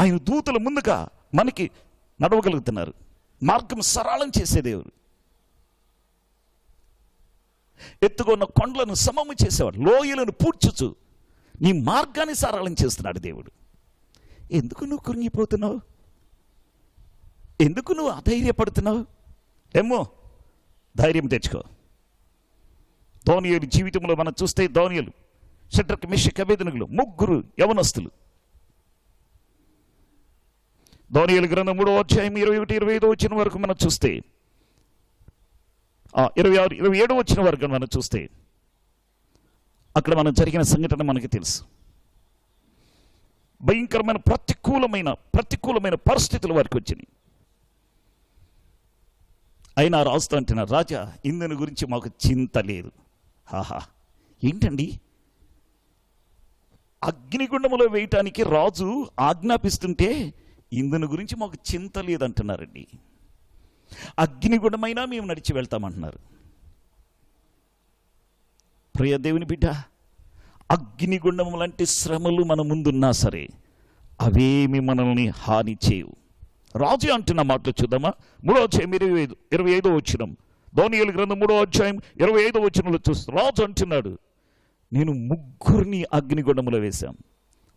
ఆయన దూతల ముందుగా మనకి నడవగలుగుతున్నారు. మార్గం సరళం చేసే దేవుడు. ఎత్తుగా ఉన్న కొండలను సమము చేసేవాడు, లోయలను పూడ్చుచు నీ మార్గాన్ని సరళం చేస్తున్నాడు దేవుడు. ఎందుకు నువ్వు కృంగిపోతున్నావు? ఎందుకు నువ్వు అధైర్యపడుతున్నావు? ఏమో, ధైర్యం తెచ్చుకో. దానియేలు జీవితంలో మనం చూస్తే, దానియేలు, షడ్రక్, మెషక్, అబేద్నెగోలు ముగ్గురు యవనస్తులు. దానియేలు గ్రంథం 3వ అధ్యాయం 21-25 వరకు మనం చూస్తే, 26-27 వరకు మనం చూస్తే, అక్కడ మనం జరిగిన సంఘటన మనకి తెలుసు. భయంకరమైన ప్రతికూలమైన పరిస్థితుల వరకు వచ్చినాయి. అయినా రాజుతో అంటున్నారు, రాజా, ఇందుని గురించి మాకు చింత లేదు. ఏంటండి? అగ్నిగుండములో వేయటానికి రాజు ఆజ్ఞాపిస్తుంటే ఇందుని గురించి మాకు చింత లేదంటున్నారండి. అగ్నిగుండమైనా మేము నడిచి వెళ్తామంటున్నారు. ప్రియ దేవుని బిడ్డ, అగ్నిగుండం లాంటి శ్రమలు మన ముందున్నా సరే అవేమి మనల్ని హాని చేయవు. రాజు అంటున్న మాటలు చూద్దామా? 3వ అధ్యాయం 25వ వచనం, దానియేలు గ్రంథం 3వ అధ్యాయం 25వ వచనంలో చూస్తే రాజు అంటున్నాడు, నేను 3 అగ్నిగుండములో వేశాం,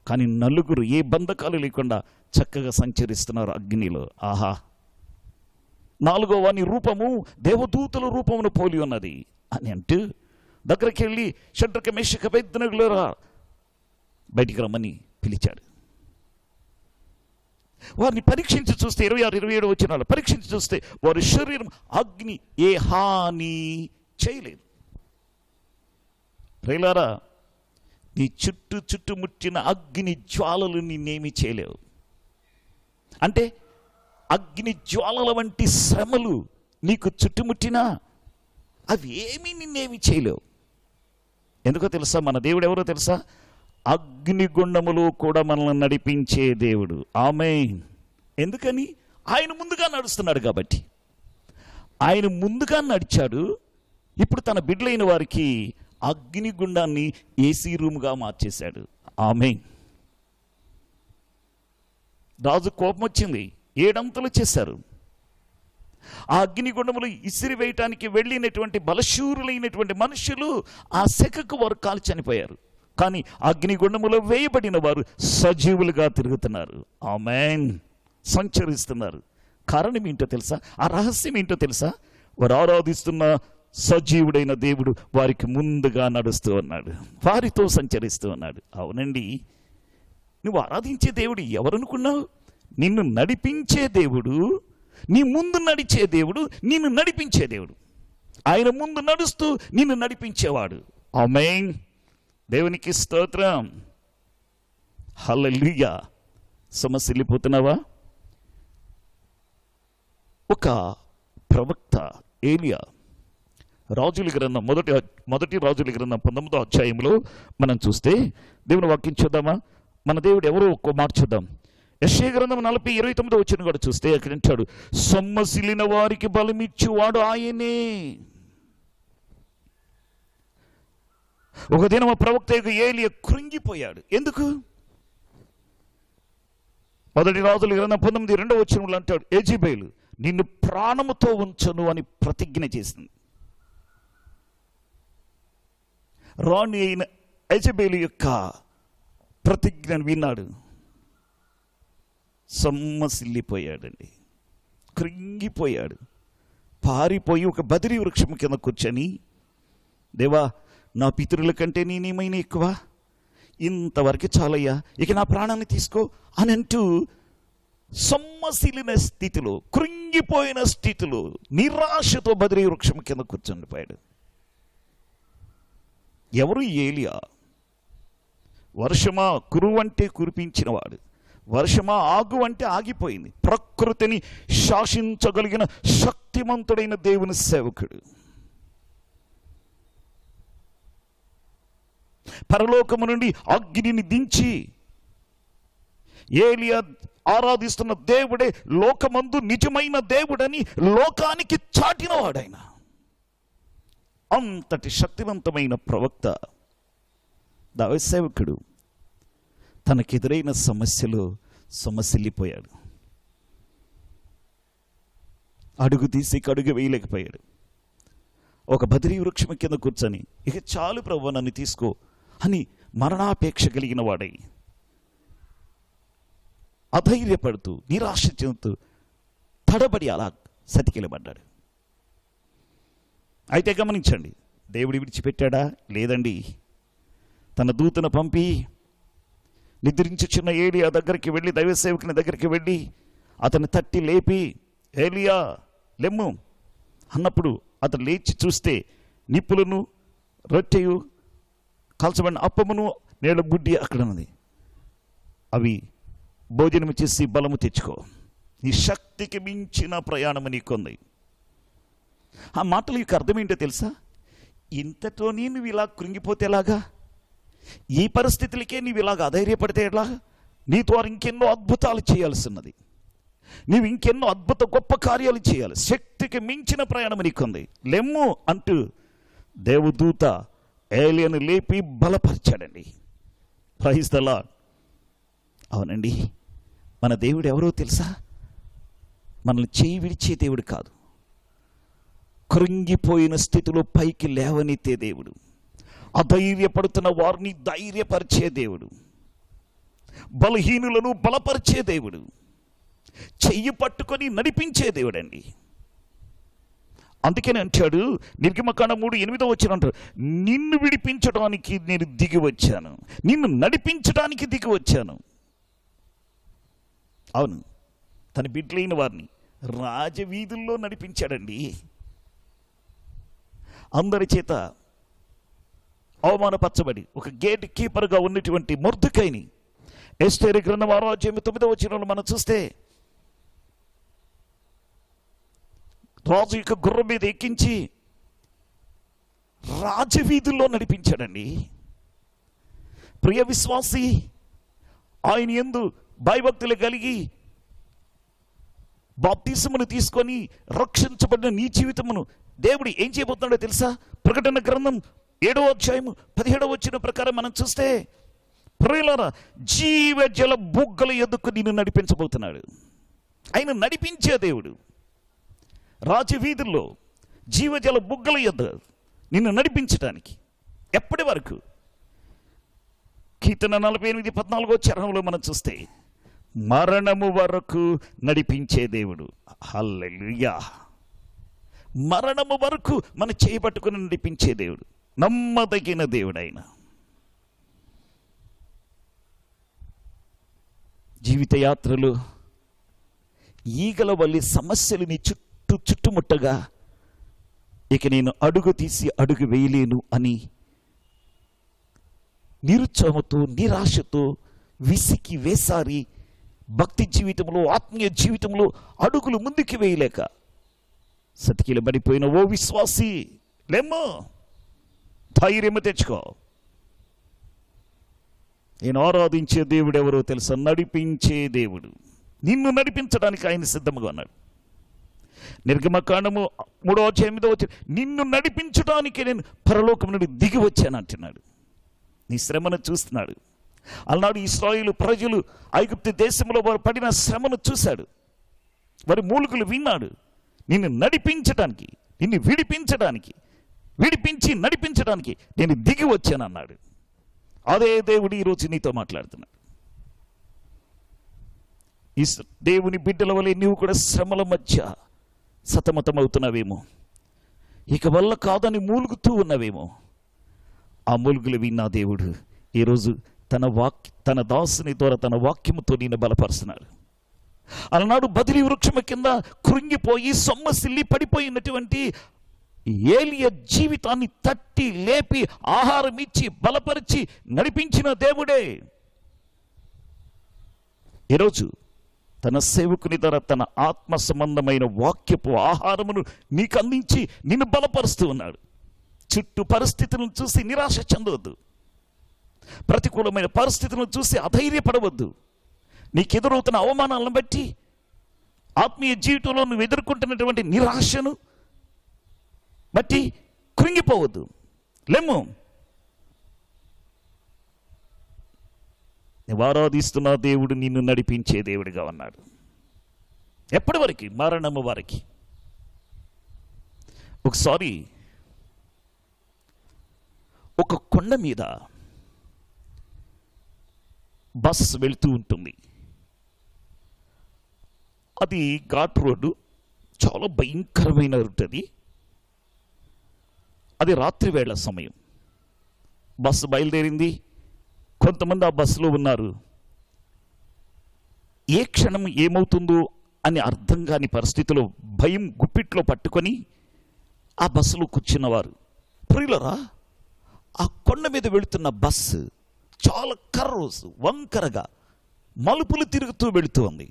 కానీ 4 ఏ బంధకాలు లేకుండా చక్కగా సంచరిస్తున్నారు అగ్నిలో. ఆహా! 4వ వాని రూపము దేవదూతల రూపమును పోలి ఉన్నది అని అంటూ దగ్గరికి వెళ్ళి షడ్రక మేషక అబేద్నెగోలురా బయటికి రమ్మని పిలిచాడు. వారిని పరీక్షించి చూస్తే 26, 27 వచనాలు పరీక్షించి చూస్తే వారి శరీరం అగ్ని ఏ హాని చేయలేదు. రైలారా, నీ చుట్టుముట్టిన అగ్ని జ్వాలలు నిన్నేమి చేయలేవు. అంటే అగ్ని జ్వాలల వంటి శ్రమలు నీకు చుట్టుముట్టినా అవి ఏమీ నిన్నేమి చేయలేవు. ఎందుకో తెలుసా? మన దేవుడు ఎవరో తెలుసా? అగ్నిగుండములో కూడా మనల్ని నడిపించే దేవుడు. ఆమేన్. ఎందుకని? ఆయన ముందుగా నడుస్తున్నాడు కాబట్టి. ఆయన ముందుగా నడిచాడు. ఇప్పుడు తన బిడ్డలైన వారికి అగ్నిగుండాన్ని ఏసీ రూమ్గా మార్చేశాడు. ఆమేన్. రాజు కోపం వచ్చింది, 7 అంతలు చేశారు. ఆ అగ్నిగుండములు ఇసిరి వేయటానికి వెళ్ళినటువంటి బలశూరులైనటువంటి మనుషులు ఆ సెకకు వారు కాలు చనిపోయారు. కానీ అగ్నిగుండములో వేయబడిన వారు సజీవులుగా తిరుగుతున్నారు. ఆమేన్. సంచరిస్తున్నారు. కారణం ఏంటో తెలుసా? ఆ రహస్యం ఏంటో తెలుసా? వారు ఆరాధిస్తున్న సజీవుడైన దేవుడు వారికి ముందుగా నడుస్తూ ఉన్నాడు, వారితో సంచరిస్తూ ఉన్నాడు. అవునండి, నువ్వు ఆరాధించే దేవుడు ఎవరనుకున్నావు? నిన్ను నడిపించే దేవుడు, నీ ముందు నడిచే దేవుడు, నిన్ను నడిపించే దేవుడు. ఆయన ముందు నడుస్తూ నిన్ను నడిపించేవాడు. ఆమేన్. దేవునికి స్తోత్రం. హల్లెలూయా. సమస్యలిపోతున్నావా? ఒక ప్రవక్త ఏలియా రాజుల గ్రంథం మొదటి రాజుల గ్రంథం 19వ అధ్యాయంలో మనం చూస్తే దేవుని వాక్యం చూద్దామా? మన దేవుడు ఎవరో ఒక్కో మాట చూద్దాం. యెషయా గ్రంథం 40:29 వచనం కూడా చూస్తే అక్కడ అంటాడు, సొమ్మసిల్లిన వారికి బలమిచ్చువాడు ఆయనే. ఒక దినం ప్రవక్త ఏలియా కృంగిపోయాడు. ఎందుకు? మొదటి రాజుల గ్రంథం 19:2 వచనంలో అంటాడు, యెజెబెలు నిన్ను ప్రాణముతో ఉంచను అని ప్రతిజ్ఞ చేసింది. రాణి అయిన యెజెబెలు యొక్క ప్రతిజ్ఞను విన్నాడు, సొమ్మసిల్లిపోయాడండి, కృంగిపోయాడు. పారిపోయి ఒక బదిరి వృక్షం కింద కూర్చొని, దేవా, నా పితరుల కంటే నేనేమైనా ఎక్కువ? ఇంతవరకు చాలయ్యా, ఇక నా ప్రాణాన్ని తీసుకో అని అంటూ సొమ్మసిలిన స్థితిలో, కృంగిపోయిన స్థితిలో, నిరాశతో బదిరి వృక్షం కింద కూర్చుండిపోయాడు. ఎవరు? ఏలియా. వర్షమా కురువంటే కురిపించినవాడు, వర్షమా ఆగు అంటే ఆగిపోయింది. ప్రకృతిని శాసించగలిగిన శక్తిమంతుడైన దేవుని సేవకుడు. పరలోకము నుండి అగ్నిని దించి ఏలియా ఆరాధిస్తున్న దేవుడే లోకమందు నిజమైన దేవుడని లోకానికి చాటినవాడైన అంతటి శక్తివంతమైన ప్రవక్త దైవ సేవకుడు తనకెదురైన సమస్యలో సొమ్మసిల్లిపోయాడు. అడుగు తీసి అడుగు వేయలేకపోయాడు. ఒక బదిరీ వృక్షం కింద కూర్చొని, ఇక చాలు ప్రభువా, నన్ను తీసుకో అని మరణాపేక్ష కలిగిన వాడై అధైర్యపడుతూ నిరాశ చెందుతూ తడబడి అలా సతికిలబడ్డాడు. అయితే గమనించండి, దేవుడు విడిచిపెట్టాడా? లేదండి. తన దూతను పంపి నిద్రించుచున్న ఏలియా దగ్గరికి వెళ్ళి, దైవ సేవకుని దగ్గరికి వెళ్ళి అతన్ని తట్టి లేపి, ఏలియా లెమ్ము అన్నప్పుడు అతను లేచి చూస్తే నిప్పులను, రొట్టెయు, కాల్చబడిన అప్పమును, నేల బుడ్డి అక్కడ ఉన్నది. అవి భోజనం చేసి బలము తెచ్చుకో, నీ శక్తికి మించిన ప్రయాణము నీకుంది. ఆ మాటల యొక్క అర్థం ఏంటో తెలుసా? ఇంతతో నువ్వు ఇలా కృంగిపోతే ఎలాగా? ఈ పరిస్థితులకే నీవు ఇలాగ అధైర్యపడితే ఎట్లా? నీ ద్వారా ఇంకెన్నో అద్భుతాలు చేయాల్సిన్నది. నీవు ఇంకెన్నో అద్భుత గొప్ప కార్యాలు చేయాలి. శక్తికి మించిన ప్రయాణం నీకుంది. లెమ్ము అంటూ దేవదూత ఏలియాను లేపి బలపరిచాడండి. Praise the lord. అవునండి, మన దేవుడు ఎవరో తెలుసా? మనల్ని చేయి విడిచే దేవుడు కాదు, కృంగిపోయిన స్థితిలో పైకి లేవనెత్తే దేవుడు, అధైర్యపడుతున్న వారిని ధైర్యపరిచే దేవుడు, బలహీనులను బలపరిచే దేవుడు, చెయ్యి పట్టుకొని నడిపించే దేవుడు అండి. అందుకని అంటాడు నిర్గమకాండం 3:8 అంటాడు, నిన్ను విడిపించడానికి నేను దిగి వచ్చాను, నిన్ను నడిపించడానికి దిగి వచ్చాను. అవును, తన బిడ్డలైన వారిని రాజవీధుల్లో నడిపించాడండి. అందరి చేత అవమానపరచబడి ఒక గేట్ కీపర్గా ఉన్నటువంటి మొర్దెకైని ఎస్తేరు గ్రంథం 6:9 మనం చూస్తే రాజు యొక్క గుర్రం మీద ఎక్కించి రాజవీధుల్లో నడిపించాడండి. ప్రియ విశ్వాసి, ఆయన యందు భయభక్తులు కలిగి బాప్తిసమును తీసుకొని రక్షించబడిన నీ జీవితమును దేవుడు ఏం చేయబోతున్నాడో తెలుసా? ప్రకటన గ్రంథం 7:17 ప్రకారం మనం చూస్తే, ప్రియులారా, జీవజల బుగ్గల ఎదుకు నిన్ను నడిపించబోతున్నాడు. ఆయన నడిపించే దేవుడు. రాజవీధుల్లో జీవజల బుగ్గల యొద్ద నిన్ను నడిపించడానికి ఎప్పటి వరకు? కీర్తన 48:14 మనం చూస్తే, మరణము వరకు నడిపించే దేవుడు. హల్లెలూయా. మరణము వరకు మన చేయబట్టుకుని నడిపించే దేవుడు, నమ్మదగిన దేవుడు ఆయన. జీవిత యాత్రలు ఈగల వల్లి సమస్యలు నీ చుట్టుముట్టగా ఇక నేను అడుగు తీసి అడుగు వేయలేను అని నిరుత్సాహంతో నిరాశతో విసికి వేసారి భక్తి జీవితంలో ఆత్మీయ జీవితంలో అడుగులు ముందుకు వేయలేక సతికిలబడిపోయిన ఓ విశ్వాసి, లేమ్మో, ధైర్యము తెచ్చుకో. నేను ఆరాధించే దేవుడు ఎవరో తెలుసా? నడిపించే దేవుడు. నిన్ను నడిపించడానికి ఆయన సిద్ధంగా ఉన్నాడు. నిర్గమకాండము 3:8 నిన్ను నడిపించడానికి నేను పరలోకం నుండి దిగి వచ్చాను అంటున్నాడు. నీ శ్రమను చూస్తున్నాడు. అలనాడు ఇశ్రాయేలు ప్రజలు ఐగుప్తు దేశంలో వారు పడిన శ్రమను చూశాడు, వారి మూలుగులు విన్నాడు. నిన్ను నడిపించడానికి, నిన్ను విడిపించి నడిపించడానికి నేను దిగి వచ్చాను అన్నాడు. అదే దేవుడు ఈరోజు నీతో మాట్లాడుతున్నాడు. ఈ దేవుని బిడ్డల వలె నీవు కూడా శ్రమల మధ్య సతమతమవుతున్నావేమో, ఇక వల్ల కాదని మూలుగుతూ ఉన్నవేమో. ఆ మూలుగులు విన్నా దేవుడు ఈరోజు తన దాసుని ద్వారా తన వాక్యముతో నేను బలపరుస్తున్నాడు. అలనాడు బదిలీ వృక్షము కింద కృంగిపోయి సొమ్మసిల్లి పడిపోయినటువంటి ఏలియా జీవితాన్ని తట్టి లేపి ఆహారం ఇచ్చి బలపరిచి నడిపించిన దేవుడే ఈరోజు తన సేవకుని ద్వారా తన ఆత్మ సంబంధమైన వాక్యపు ఆహారమును నీకు అందించి నిన్ను బలపరుస్తూ ఉన్నాడు. చుట్టూ పరిస్థితులను చూసి నిరాశ చెందవద్దు. ప్రతికూలమైన పరిస్థితులను చూసి అధైర్యపడవద్దు. నీకు ఎదురవుతున్న అవమానాలను బట్టి, ఆత్మీయ జీవితంలో నువ్వు ఎదుర్కొంటున్నటువంటి నిరాశను బట్టి కృంగిపోవద్దు. లేము, నువ్వు ఆరాధిస్తున్న దేవుడు నిన్ను నడిపించే దేవుడిగా ఉన్నాడు. ఎప్పటి వరకు? మరణము వరకు. ఒకసారి ఒక కొండ మీద బస్ వెళుతూ ఉంటుంది. అది ఘాట్ రోడ్డు, చాలా భయంకరమైన రూట్ అది. అది రాత్రి వేళ సమయం. బస్సు బయలుదేరింది. కొంతమంది ఆ బస్సులో ఉన్నారు. ఏ క్షణం ఏమవుతుందో అని అర్థం కాని పరిస్థితిలో భయం గుప్పిట్లో పట్టుకొని ఆ బస్సులో కూర్చున్నవారు. ప్రియులరా, ఆ కొండ మీద వెళుతున్న బస్సు చాలా వంకరగా మలుపులు తిరుగుతూ వెళుతూ ఉంది.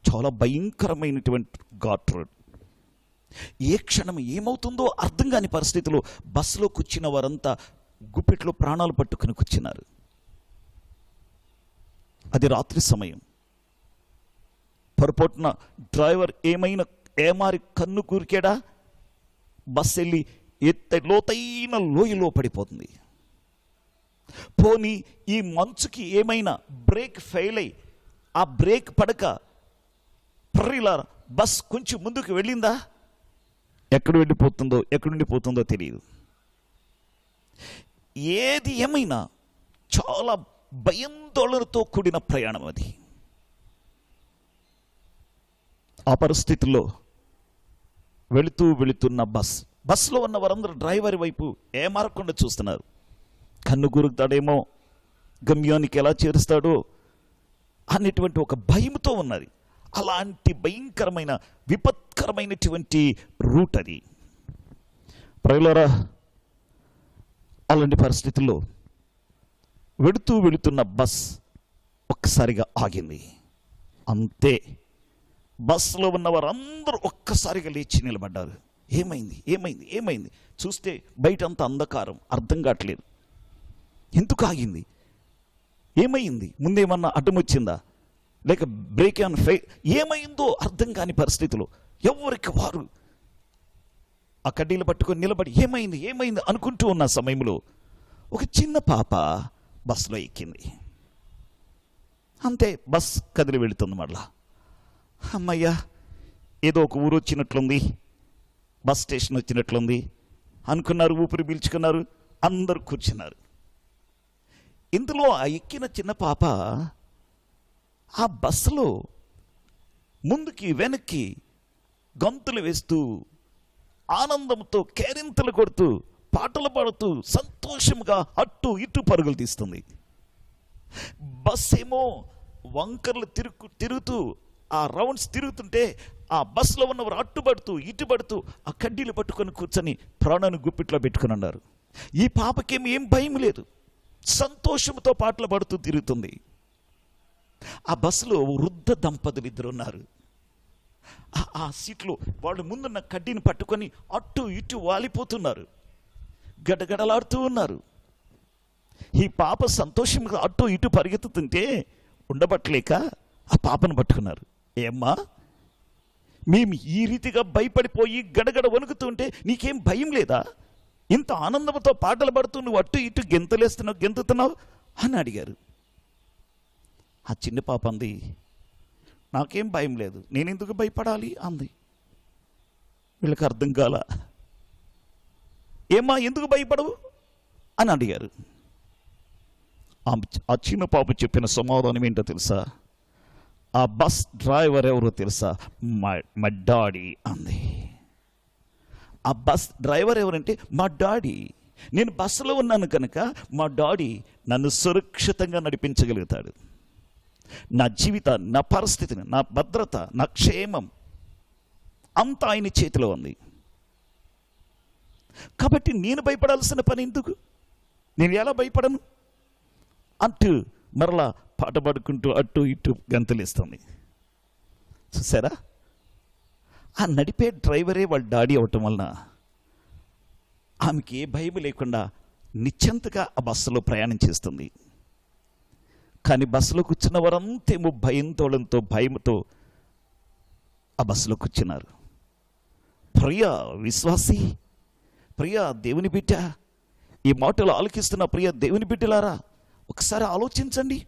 చాలా భయంకరమైనటువంటి ఘాట్ రోడ్. ఏ క్షణం ఏమవుతుందో అర్థం కాని పరిస్థితిలో బస్సులో కూర్చున్న వారంతా గుప్పెట్లో ప్రాణాలు పట్టుకుని కూర్చున్నారు. అది రాత్రి సమయం. పొరపాటున డ్రైవర్ ఏమారి కన్ను కూరికాడా, బస్ వెళ్ళి లోతైన లోయలో పడిపోతుంది. పోనీ ఈ మంచుకి ఏమైనా బ్రేక్ ఫెయిల్ అయి ఆ బ్రేక్ పడక ప్రియుల బస్ కొంచెం ముందుకు వెళ్ళిందా, ఎక్కడి ఉండిపోతుందో తెలియదు. ఏది ఏమైనా చాలా భయాందోళనతో కూడిన ప్రయాణం అది. ఆ పరిస్థితుల్లో వెళుతున్న బస్సులో ఉన్న వారందరూ డ్రైవర్ వైపు ఏమారకుండా చూస్తున్నారు. కన్ను గురుకుతాడేమో, గమ్యానికి ఎలా చేరుస్తాడో అనేటువంటి ఒక భయంతో ఉన్నది. అలాంటి భయంకరమైన విపత్కరమైనటువంటి రూట్ అది. ప్రియులారా, అలాంటి పరిస్థితుల్లో వెళుతున్న బస్ ఒక్కసారిగా ఆగింది. అంతే, బస్సులో ఉన్న వారందరూ ఒక్కసారిగా లేచి నిలబడ్డారు. ఏమైంది చూస్తే బయటంతా అంధకారం, అర్థం కావట్లేదు. ఎందుకు ఆగింది, ఏమైంది, ముందేమన్నా అడ్డం వచ్చిందా, లేక బ్రేక్ ఆన్ ఏమైందో అర్థం కాని పరిస్థితిలో ఎవరికి వారు ఆ కడ్డీలు పట్టుకొని నిలబడి ఏమైంది అనుకుంటూ ఉన్న సమయంలో ఒక చిన్న పాప బస్సులో ఎక్కింది. అంతే, బస్ కదిలి వెళుతుంది. మళ్ళా అమ్మయ్యా, ఏదో ఒక ఊరు వచ్చినట్లుంది, బస్ స్టేషన్ వచ్చినట్లుంది అనుకున్నారు. ఊపిరి పీల్చుకున్నారు, అందరూ కూర్చున్నారు. ఇందులో ఆ ఎక్కిన చిన్న పాప ఆ బస్సులో ముందుకి వెనక్కి గంతులు వేస్తూ, ఆనందంతో కేరింతలు కొడుతూ, పాటలు పాడుతూ, సంతోషంగా అటు ఇటు పరుగులు తీస్తుంది. బస్ ఏమో వంకర్లు తిరుగుతూ ఆ రౌండ్స్ తిరుగుతుంటే ఆ బస్సులో ఉన్నవారు అట్టుబడుతూ ఇటుబడుతూ ఆ కడ్డీలు పట్టుకొని కూర్చొని ప్రాణాన్ని గుప్పిట్లో పెట్టుకుని ఉన్నారు. ఈ పాపకేమి ఏం భయం లేదు, సంతోషంతో పాటలు పాడుతూ తిరుగుతుంది. ఆ బస్సులో వృద్ధ దంపతులు ఇద్దరు ఉన్నారు. ఆ సీట్లో వాళ్ళు ముందున్న కడ్డీని పట్టుకొని అటు ఇటు వాలిపోతున్నారు, గడగడలాడుతూ ఉన్నారు. ఈ పాప సంతోషంగా అటు ఇటు పరిగెత్తుతుంటే ఉండబట్టలేక ఆ పాపను పట్టుకున్నారు. ఏమ్మా, మేము ఈ రీతిగా భయపడిపోయి గడగడ వణుకుతుంటే నీకేం భయం లేదా, ఇంత ఆనందంతో పాటలు పాడుతూ నువ్వు అటు ఇటు గెంతుతున్నావు అని అడిగారు. ఆ చిన్న పాప అంది, నాకేం భయం లేదు, నేను ఎందుకు భయపడాలి అంది. వీళ్ళకి అర్థం కాల. ఏమ్మా, ఎందుకు భయపడవు అని అడిగారు. ఆ చిన్న పాప చెప్పిన సమాధానం ఏంటో తెలుసా? ఆ బస్ డ్రైవర్ ఎవరో తెలుసా? మా డాడీ అంది. ఆ బస్ డ్రైవర్ ఎవరంటే మా డాడీ. నేను బస్సులో ఉన్నాను కనుక మా డాడీ నన్ను సురక్షితంగా నడిపించగలుగుతాడు. నా జీవితాన్ని, నా పరిస్థితిని, నా భద్రత, నా క్షేమం అంతా ఆయన చేతిలో ఉంది. కాబట్టి నేను భయపడాల్సిన పని ఎందుకు, నేను ఎలా భయపడను అంటూ మరలా పాట పాడుకుంటూ అటు ఇటు గంతులేస్తుంది. చూసారా, ఆ నడిపే డ్రైవరే వాళ్ళ డాడీ అవటం వలన ఆమెకి ఏ భయం లేకుండా నిశ్చింతగా ఆ బస్సులో ప్రయాణం చేస్తుంది. కానీ బస్సులో కూర్చున్న వారంతేమో భయంతో ఆ బస్సులో కూర్చున్నారు. ప్రియా విశ్వాసి, ప్రియా దేవుని బిడ్డ, ఈ మాటలు ఆలకిస్తున్న ప్రియ దేవుని బిడ్డలారా, ఒకసారి ఆలోచించండి.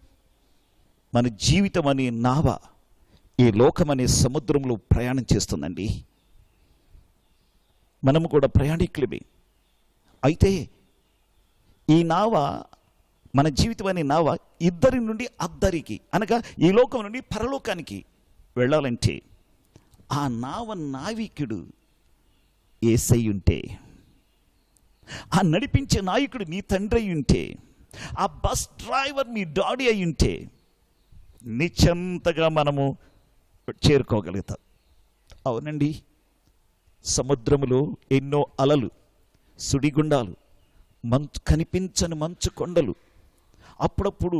మన జీవితం అనే నావ ఈ లోకం అనే సముద్రంలో ప్రయాణం చేస్తుందండి. మనము కూడా ప్రయాణికులమే. అయితే ఈ నావ, మన జీవితం అనే నావ ఇద్దరి నుండి అద్దరికి, అనగా ఈ లోకం నుండి పరలోకానికి వెళ్ళాలంటే ఆ నావ నావికుడు యేసయ్య ఉంటే, ఆ నడిపించే నాయకుడు నీ తండ్రి అయి ఉంటే, ఆ బస్ డ్రైవర్ మీ డాడీ అయి ఉంటే నిశ్చింతగా మనము చేరుకోగలుగుతాం. అవునండి, సముద్రములో ఎన్నో అలలు, సుడిగుండాలు, కనిపించని మంచు కొండలు, అప్పుడప్పుడు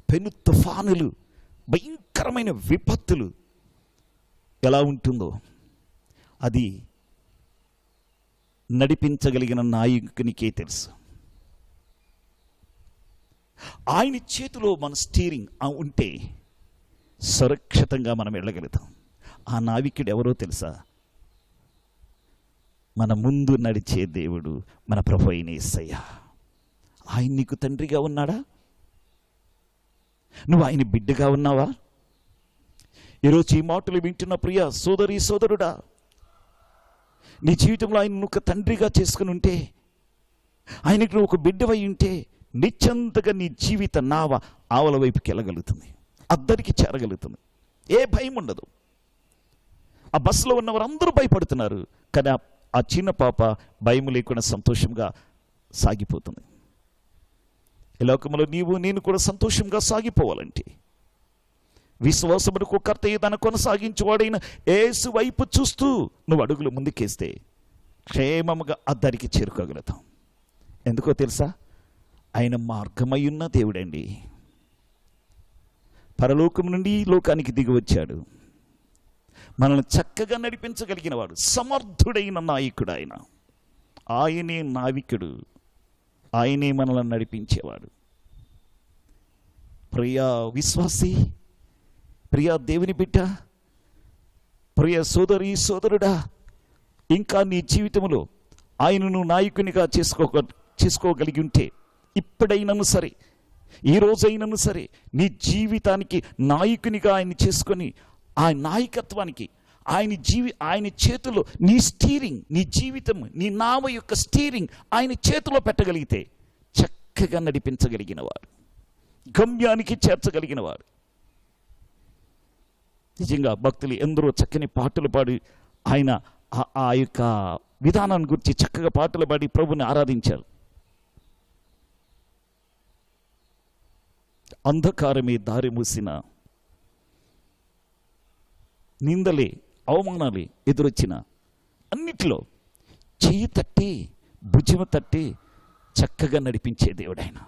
పెను తుఫానులు, భయంకరమైన విపత్తులు ఎలా ఉంటుందో అది నడిపించగలిగిన నాయకునికే తెలుసు. ఆయన చేతిలో మన స్టీరింగ్ ఉంటే సురక్షితంగా మనం వెళ్ళగలుగుతాం. ఆ నావికుడు ఎవరో తెలుసా? మన ముందు నడిచే దేవుడు, మన ప్రభు అయిన యేసయ్య. ఆయన నీకు తండ్రిగా ఉన్నాడా? నువ్వు ఆయన బిడ్డగా ఉన్నావా? ఈరోజు ఈ మాటలు వింటున్న ప్రియ సోదరి సోదరుడా, నీ జీవితంలో ఆయన నువ్వు ఒక తండ్రిగా చేసుకుని ఉంటే, ఆయనకు నువ్వు ఒక బిడ్డవై ఉంటే, నిశ్చంతగా నీ జీవిత నావ ఆవల వైపుకి వెళ్ళగలుగుతుంది, అద్దరికి చేరగలుగుతుంది. ఏ భయం ఉండదు. ఆ బస్సులో ఉన్నవారు అందరూ భయపడుతున్నారు, కానీ ఆ చిన్న పాప భయం లేకుండా సంతోషంగా సాగిపోతుంది. ఈ లోకంలో నీవు నేను కూడా సంతోషంగా సాగిపోవాలంటే విశ్వాసమునకు కర్తయ్య తన కొనసాగించువాడైన యేసు వైపు చూస్తూ నువ్వు అడుగులు ముందుకేస్తే క్షేమముగా అద్దరికి చేరుకోగలుగుతాం. ఎందుకో తెలుసా? ఆయన మార్గమై ఉన్న దేవుడండి. పరలోకం నుండి ఈ లోకానికి దిగి వచ్చాడు. మనల్ని చక్కగా నడిపించగలిగిన వాడు, సమర్థుడైన నాయకుడు ఆయన. ఆయనే నావికుడు, ఆయనే మనల్ని నడిపించేవాడు. ప్రియా విశ్వాసి, ప్రియా దేవుని బిడ్డ, ప్రియ సోదరి సోదరుడా, ఇంకా నీ జీవితంలో ఆయనను నాయకునిగా చేసుకోగలిగి ఉంటే, ఇప్పుడైనను సరే, ఈ రోజైనను సరే, నీ జీవితానికి నాయకునిగా ఆయన చేసుకొని ఆ నాయకత్వానికి ఆయన చేతిలో నీ స్టీరింగ్, నీ జీవితం, నీ నావ యొక్క స్టీరింగ్ ఆయన చేతిలో పెట్టగలిగితే చక్కగా నడిపించగలిగిన వాడు, గమ్యానికి చేర్చగలిగిన వాడు. నిజంగా భక్తులు ఎందరో చక్కని పాటలు పాడి ఆయన ఆ యొక్క విధానాన్ని గురించి చక్కగా పాటలు పాడి ప్రభుని ఆరాధించారు. అంధకారమే దారి మూసిన, నిందలే అవమానాలే ఎదురొచ్చిన అన్నిటిలో చెయ్యి తట్టి భుజమ తట్టి చక్కగా నడిపించే దేవుడు ఆయన.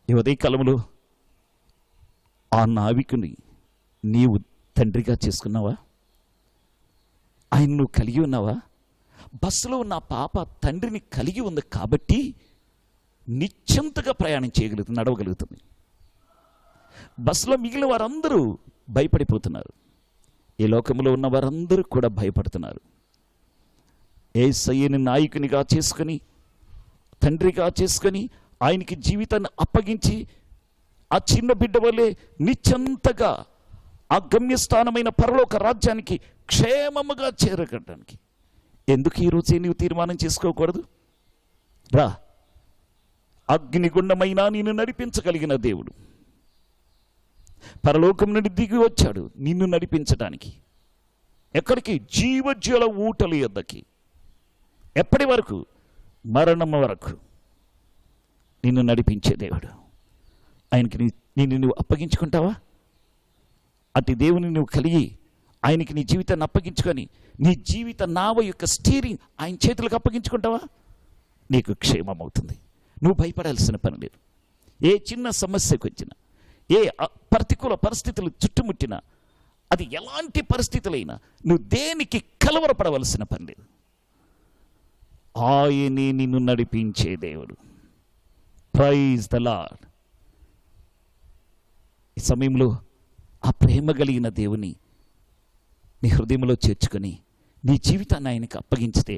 ఈ ఉదయకాలంలో ఆ నావికుని నీవు తండ్రిగా చేసుకున్నావా? ఆయన నువ్వు కలిగి ఉన్నావా? బస్సులో ఉన్న పాప తండ్రిని కలిగి ఉంది కాబట్టి నిశ్చింతగా ప్రయాణం చేయగలుగుతుంది, నడవగలుగుతుంది. బస్సులో మిగిలిన వారందరూ భయపడిపోతున్నారు. ఈ లోకంలో ఉన్న వారందరూ కూడా భయపడుతున్నారు. యేసయ్యని నాయకునిగా చేసుకొని, తండ్రిగా చేసుకొని, ఆయనకి జీవితాన్ని అప్పగించి ఆ చిన్న బిడ్డ వల్లే నిశ్చంతగా ఆ గమ్యస్థానమైన పరలోక రాజ్యానికి క్షేమముగా చేరగడానికి ఎందుకు ఈరోజే నీవు తీర్మానం చేసుకోకూడదు? రా, అగ్నిగుండమైనా నిన్ను నడిపించగలిగిన దేవుడు పరలోకం నుండి దిగి వచ్చాడు నిన్ను నడిపించడానికి. ఎక్కడికి? జీవజ్వల ఊటల యొద్దకి. ఎప్పటి వరకు? మరణం వరకు నిన్ను నడిపించే దేవుడు. ఆయనకి నిన్ను నువ్వు అప్పగించుకుంటావా? అటు దేవుని నువ్వు కలిగి ఆయనకి నీ జీవితాన్ని అప్పగించుకొని నీ జీవిత నావ యొక్క స్టీరింగ్ ఆయన చేతులకు అప్పగించుకుంటావా? నీకు క్షేమం అవుతుంది. నువ్వు భయపడాల్సిన పని లేదు. ఏ చిన్న సమస్యకు వచ్చినా, ఏ ప్రతికూల పరిస్థితులు చుట్టుముట్టినా, అది ఎలాంటి పరిస్థితులైనా నువ్వు దేనికి కలవరపడవలసిన పని లేదు. ఆయనే నిన్ను నడిపించే దేవుడు. Praise the lord. ఈ సమయంలో ఆ ప్రేమ కలిగిన దేవుని నీ హృదయంలో చేర్చుకొని నీ జీవితాన్ని ఆయనకి అప్పగించితే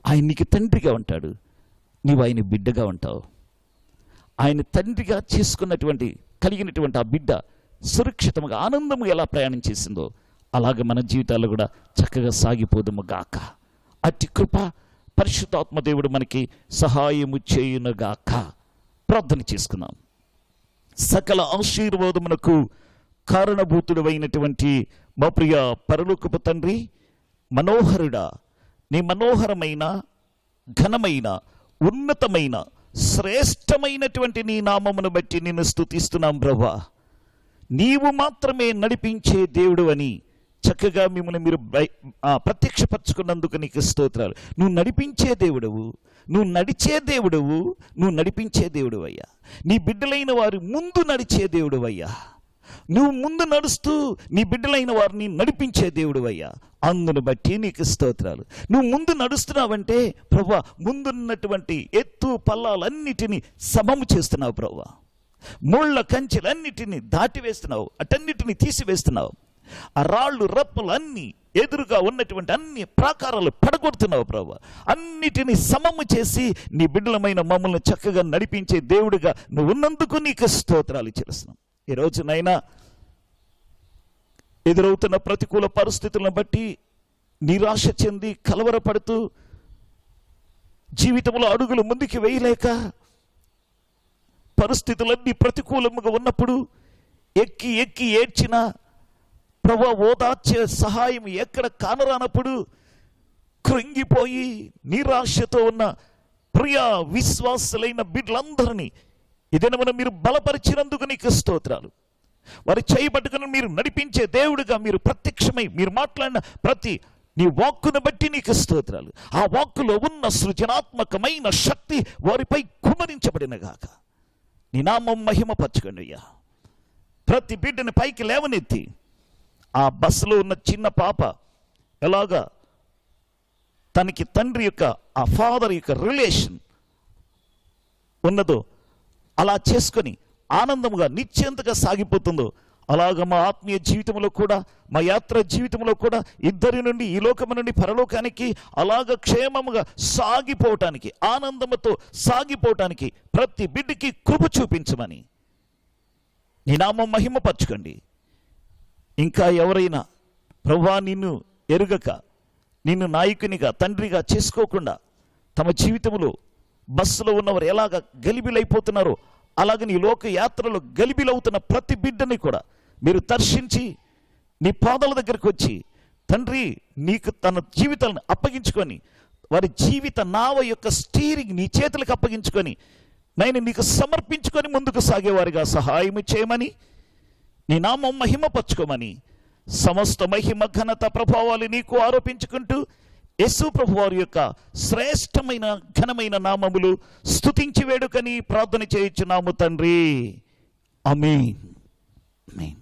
ఆయన నీకు తండ్రిగా ఉంటాడు, నీవు ఆయన బిడ్డగా ఉంటావు. ఆయన తండ్రిగా చేసుకున్నటువంటి కలిగినటువంటి ఆ బిడ్డ సురక్షితంగా ఆనందము ఎలా ప్రయాణం చేసిందో అలాగే మన జీవితాల్లో కూడా చక్కగా సాగిపోదుము గాక. అట్టి కృప పరిశుద్ధాత్మ దేవుడు మనకి సహాయము చేయునుగాక. ప్రార్థన చేసుకుందాం. సకల ఆశీర్వాదమునకు కారణభూతుడు అయినటువంటి మా ప్రియ పరలోకపు తండ్రి, మనోహరుడా, నీ మనోహరమైన ఘనమైన ఉన్నతమైన శ్రేష్టమైనటువంటి నీ నామమును బట్టి నిన్ను స్తుతిస్తున్నాం ప్రభువా. నీవు మాత్రమే నడిపించే దేవుడు అని చక్కగా మిమ్మల్ని మీరు ప్రత్యక్షపరచుకున్నందుకు నీకు స్తోత్రాలు. నువ్వు నడిపించే దేవుడవు, నువ్వు నడిచే దేవుడవు, నువ్వు నడిపించే దేవుడు అయ్యా. నీ బిడ్డలైన వారి ముందు నడిచే దేవుడు అయ్యా. నువ్వు ముందు నడుస్తూ నీ బిడ్డలైన వారిని నడిపించే దేవుడు అయ్యా. అందును బట్టి నీకు స్తోత్రాలు. నువ్వు ముందు నడుస్తున్నావంటే ప్రభువా, ముందున్నటువంటి ఎత్తు పల్లాలన్నిటినీ సమము చేస్తున్నావు ప్రభువా. ముళ్ళ కంచెలన్నిటినీ దాటివేస్తున్నావు, అటన్నిటిని తీసివేస్తున్నావు. ఆ రాళ్ళు రప్పలు అన్నీ, ఎదురుగా ఉన్నటువంటి అన్ని ప్రాకారాలు పడగొడుతున్నావు ప్రభువా. అన్నిటినీ సమము చేసి నీ బిడ్డలమైన మమ్మల్ని చక్కగా నడిపించే దేవుడిగా నువ్వు ఉన్నందుకు నీకు స్తోత్రాలు చెల్లిస్తున్నాం. ఈరోజునైనా ఎదురవుతున్న ప్రతికూల పరిస్థితులను బట్టి నిరాశ చెంది కలవరపడుతూ జీవితంలో అడుగులు ముందుకు వేయలేక, పరిస్థితులన్నీ ప్రతికూలముగా ఉన్నప్పుడు ఎక్కి ఎక్కి ఏడ్చిన ప్రభువా, ఓదార్చే సహాయం ఎక్కడ కానరానప్పుడు కృంగిపోయి నిరాశతో ఉన్న ప్రియా విశ్వాసులైన బిడ్డలందరినీ ఇదేనమన మీరు బలపరిచినందుకు నీకు స్తోత్రాలు. వారి చేయబట్టుకుని మీరు నడిపించే దేవుడిగా మీరు ప్రత్యక్షమై మీరు మాట్లాడిన ప్రతి నీ వాక్కును బట్టి నీకు స్తోత్రాలు. ఆ వాక్కులో ఉన్న సృజనాత్మకమైన శక్తి వారిపై కుమరించబడిన గాక. నీ నామం మహిమపరచుకోండి అయ్యా. ప్రతి బిడ్డని పైకి లేవనెత్తి, ఆ బస్సులో ఉన్న చిన్న పాప ఎలాగా తనకి తండ్రి యొక్క ఆ ఫాదర్ యొక్క రిలేషన్ ఉన్నదో అలా చేసుకొని ఆనందముగా నిశ్చింతగా సాగిపోతుందో, అలాగ మా ఆత్మీయ జీవితంలో కూడా, మా యాత్ర జీవితంలో కూడా ఇద్దరి నుండి ఈ లోకము నుండి పరలోకానికి అలాగ క్షేమముగా సాగిపోవటానికి, ఆనందముతో సాగిపోవటానికి ప్రతి బిడ్డకి కృప చూపించమని నీ నామం మహిమపరచుకోండి. ఇంకా ఎవరైనా ప్రభువా నిన్ను ఎరుగక, నిన్ను నాయకునిగా తండ్రిగా చేసుకోకుండా తమ జీవితంలో బస్సులో ఉన్నవారు ఎలాగ గలిబిలైపోతున్నారో అలాగే నీ లోక యాత్రలో గలిబిలవుతున్న ప్రతి బిడ్డని కూడా మీరు దర్శించి నీ పాదాల దగ్గరికి వచ్చి, తండ్రి నీకు తన జీవితాలను అప్పగించుకొని, వారి జీవిత నావ యొక్క స్టీరింగ్ నీ చేతులకు అప్పగించుకొని నేను నీకు సమర్పించుకొని ముందుకు సాగేవారిగా సహాయం చేయమని, నీ నామం మహిమపరచుకోమని, సమస్త మహిమ ఘనత ప్రభావాలు నీకు ఆరోపించుకుంటూ యేసు ప్రభు వారి యొక్క శ్రేష్టమైన ఘనమైన నామములు స్తుతించి వేడుకని ప్రార్థన చేయుచున్నాము తండ్రి. ఆమేన్. ఆమేన్.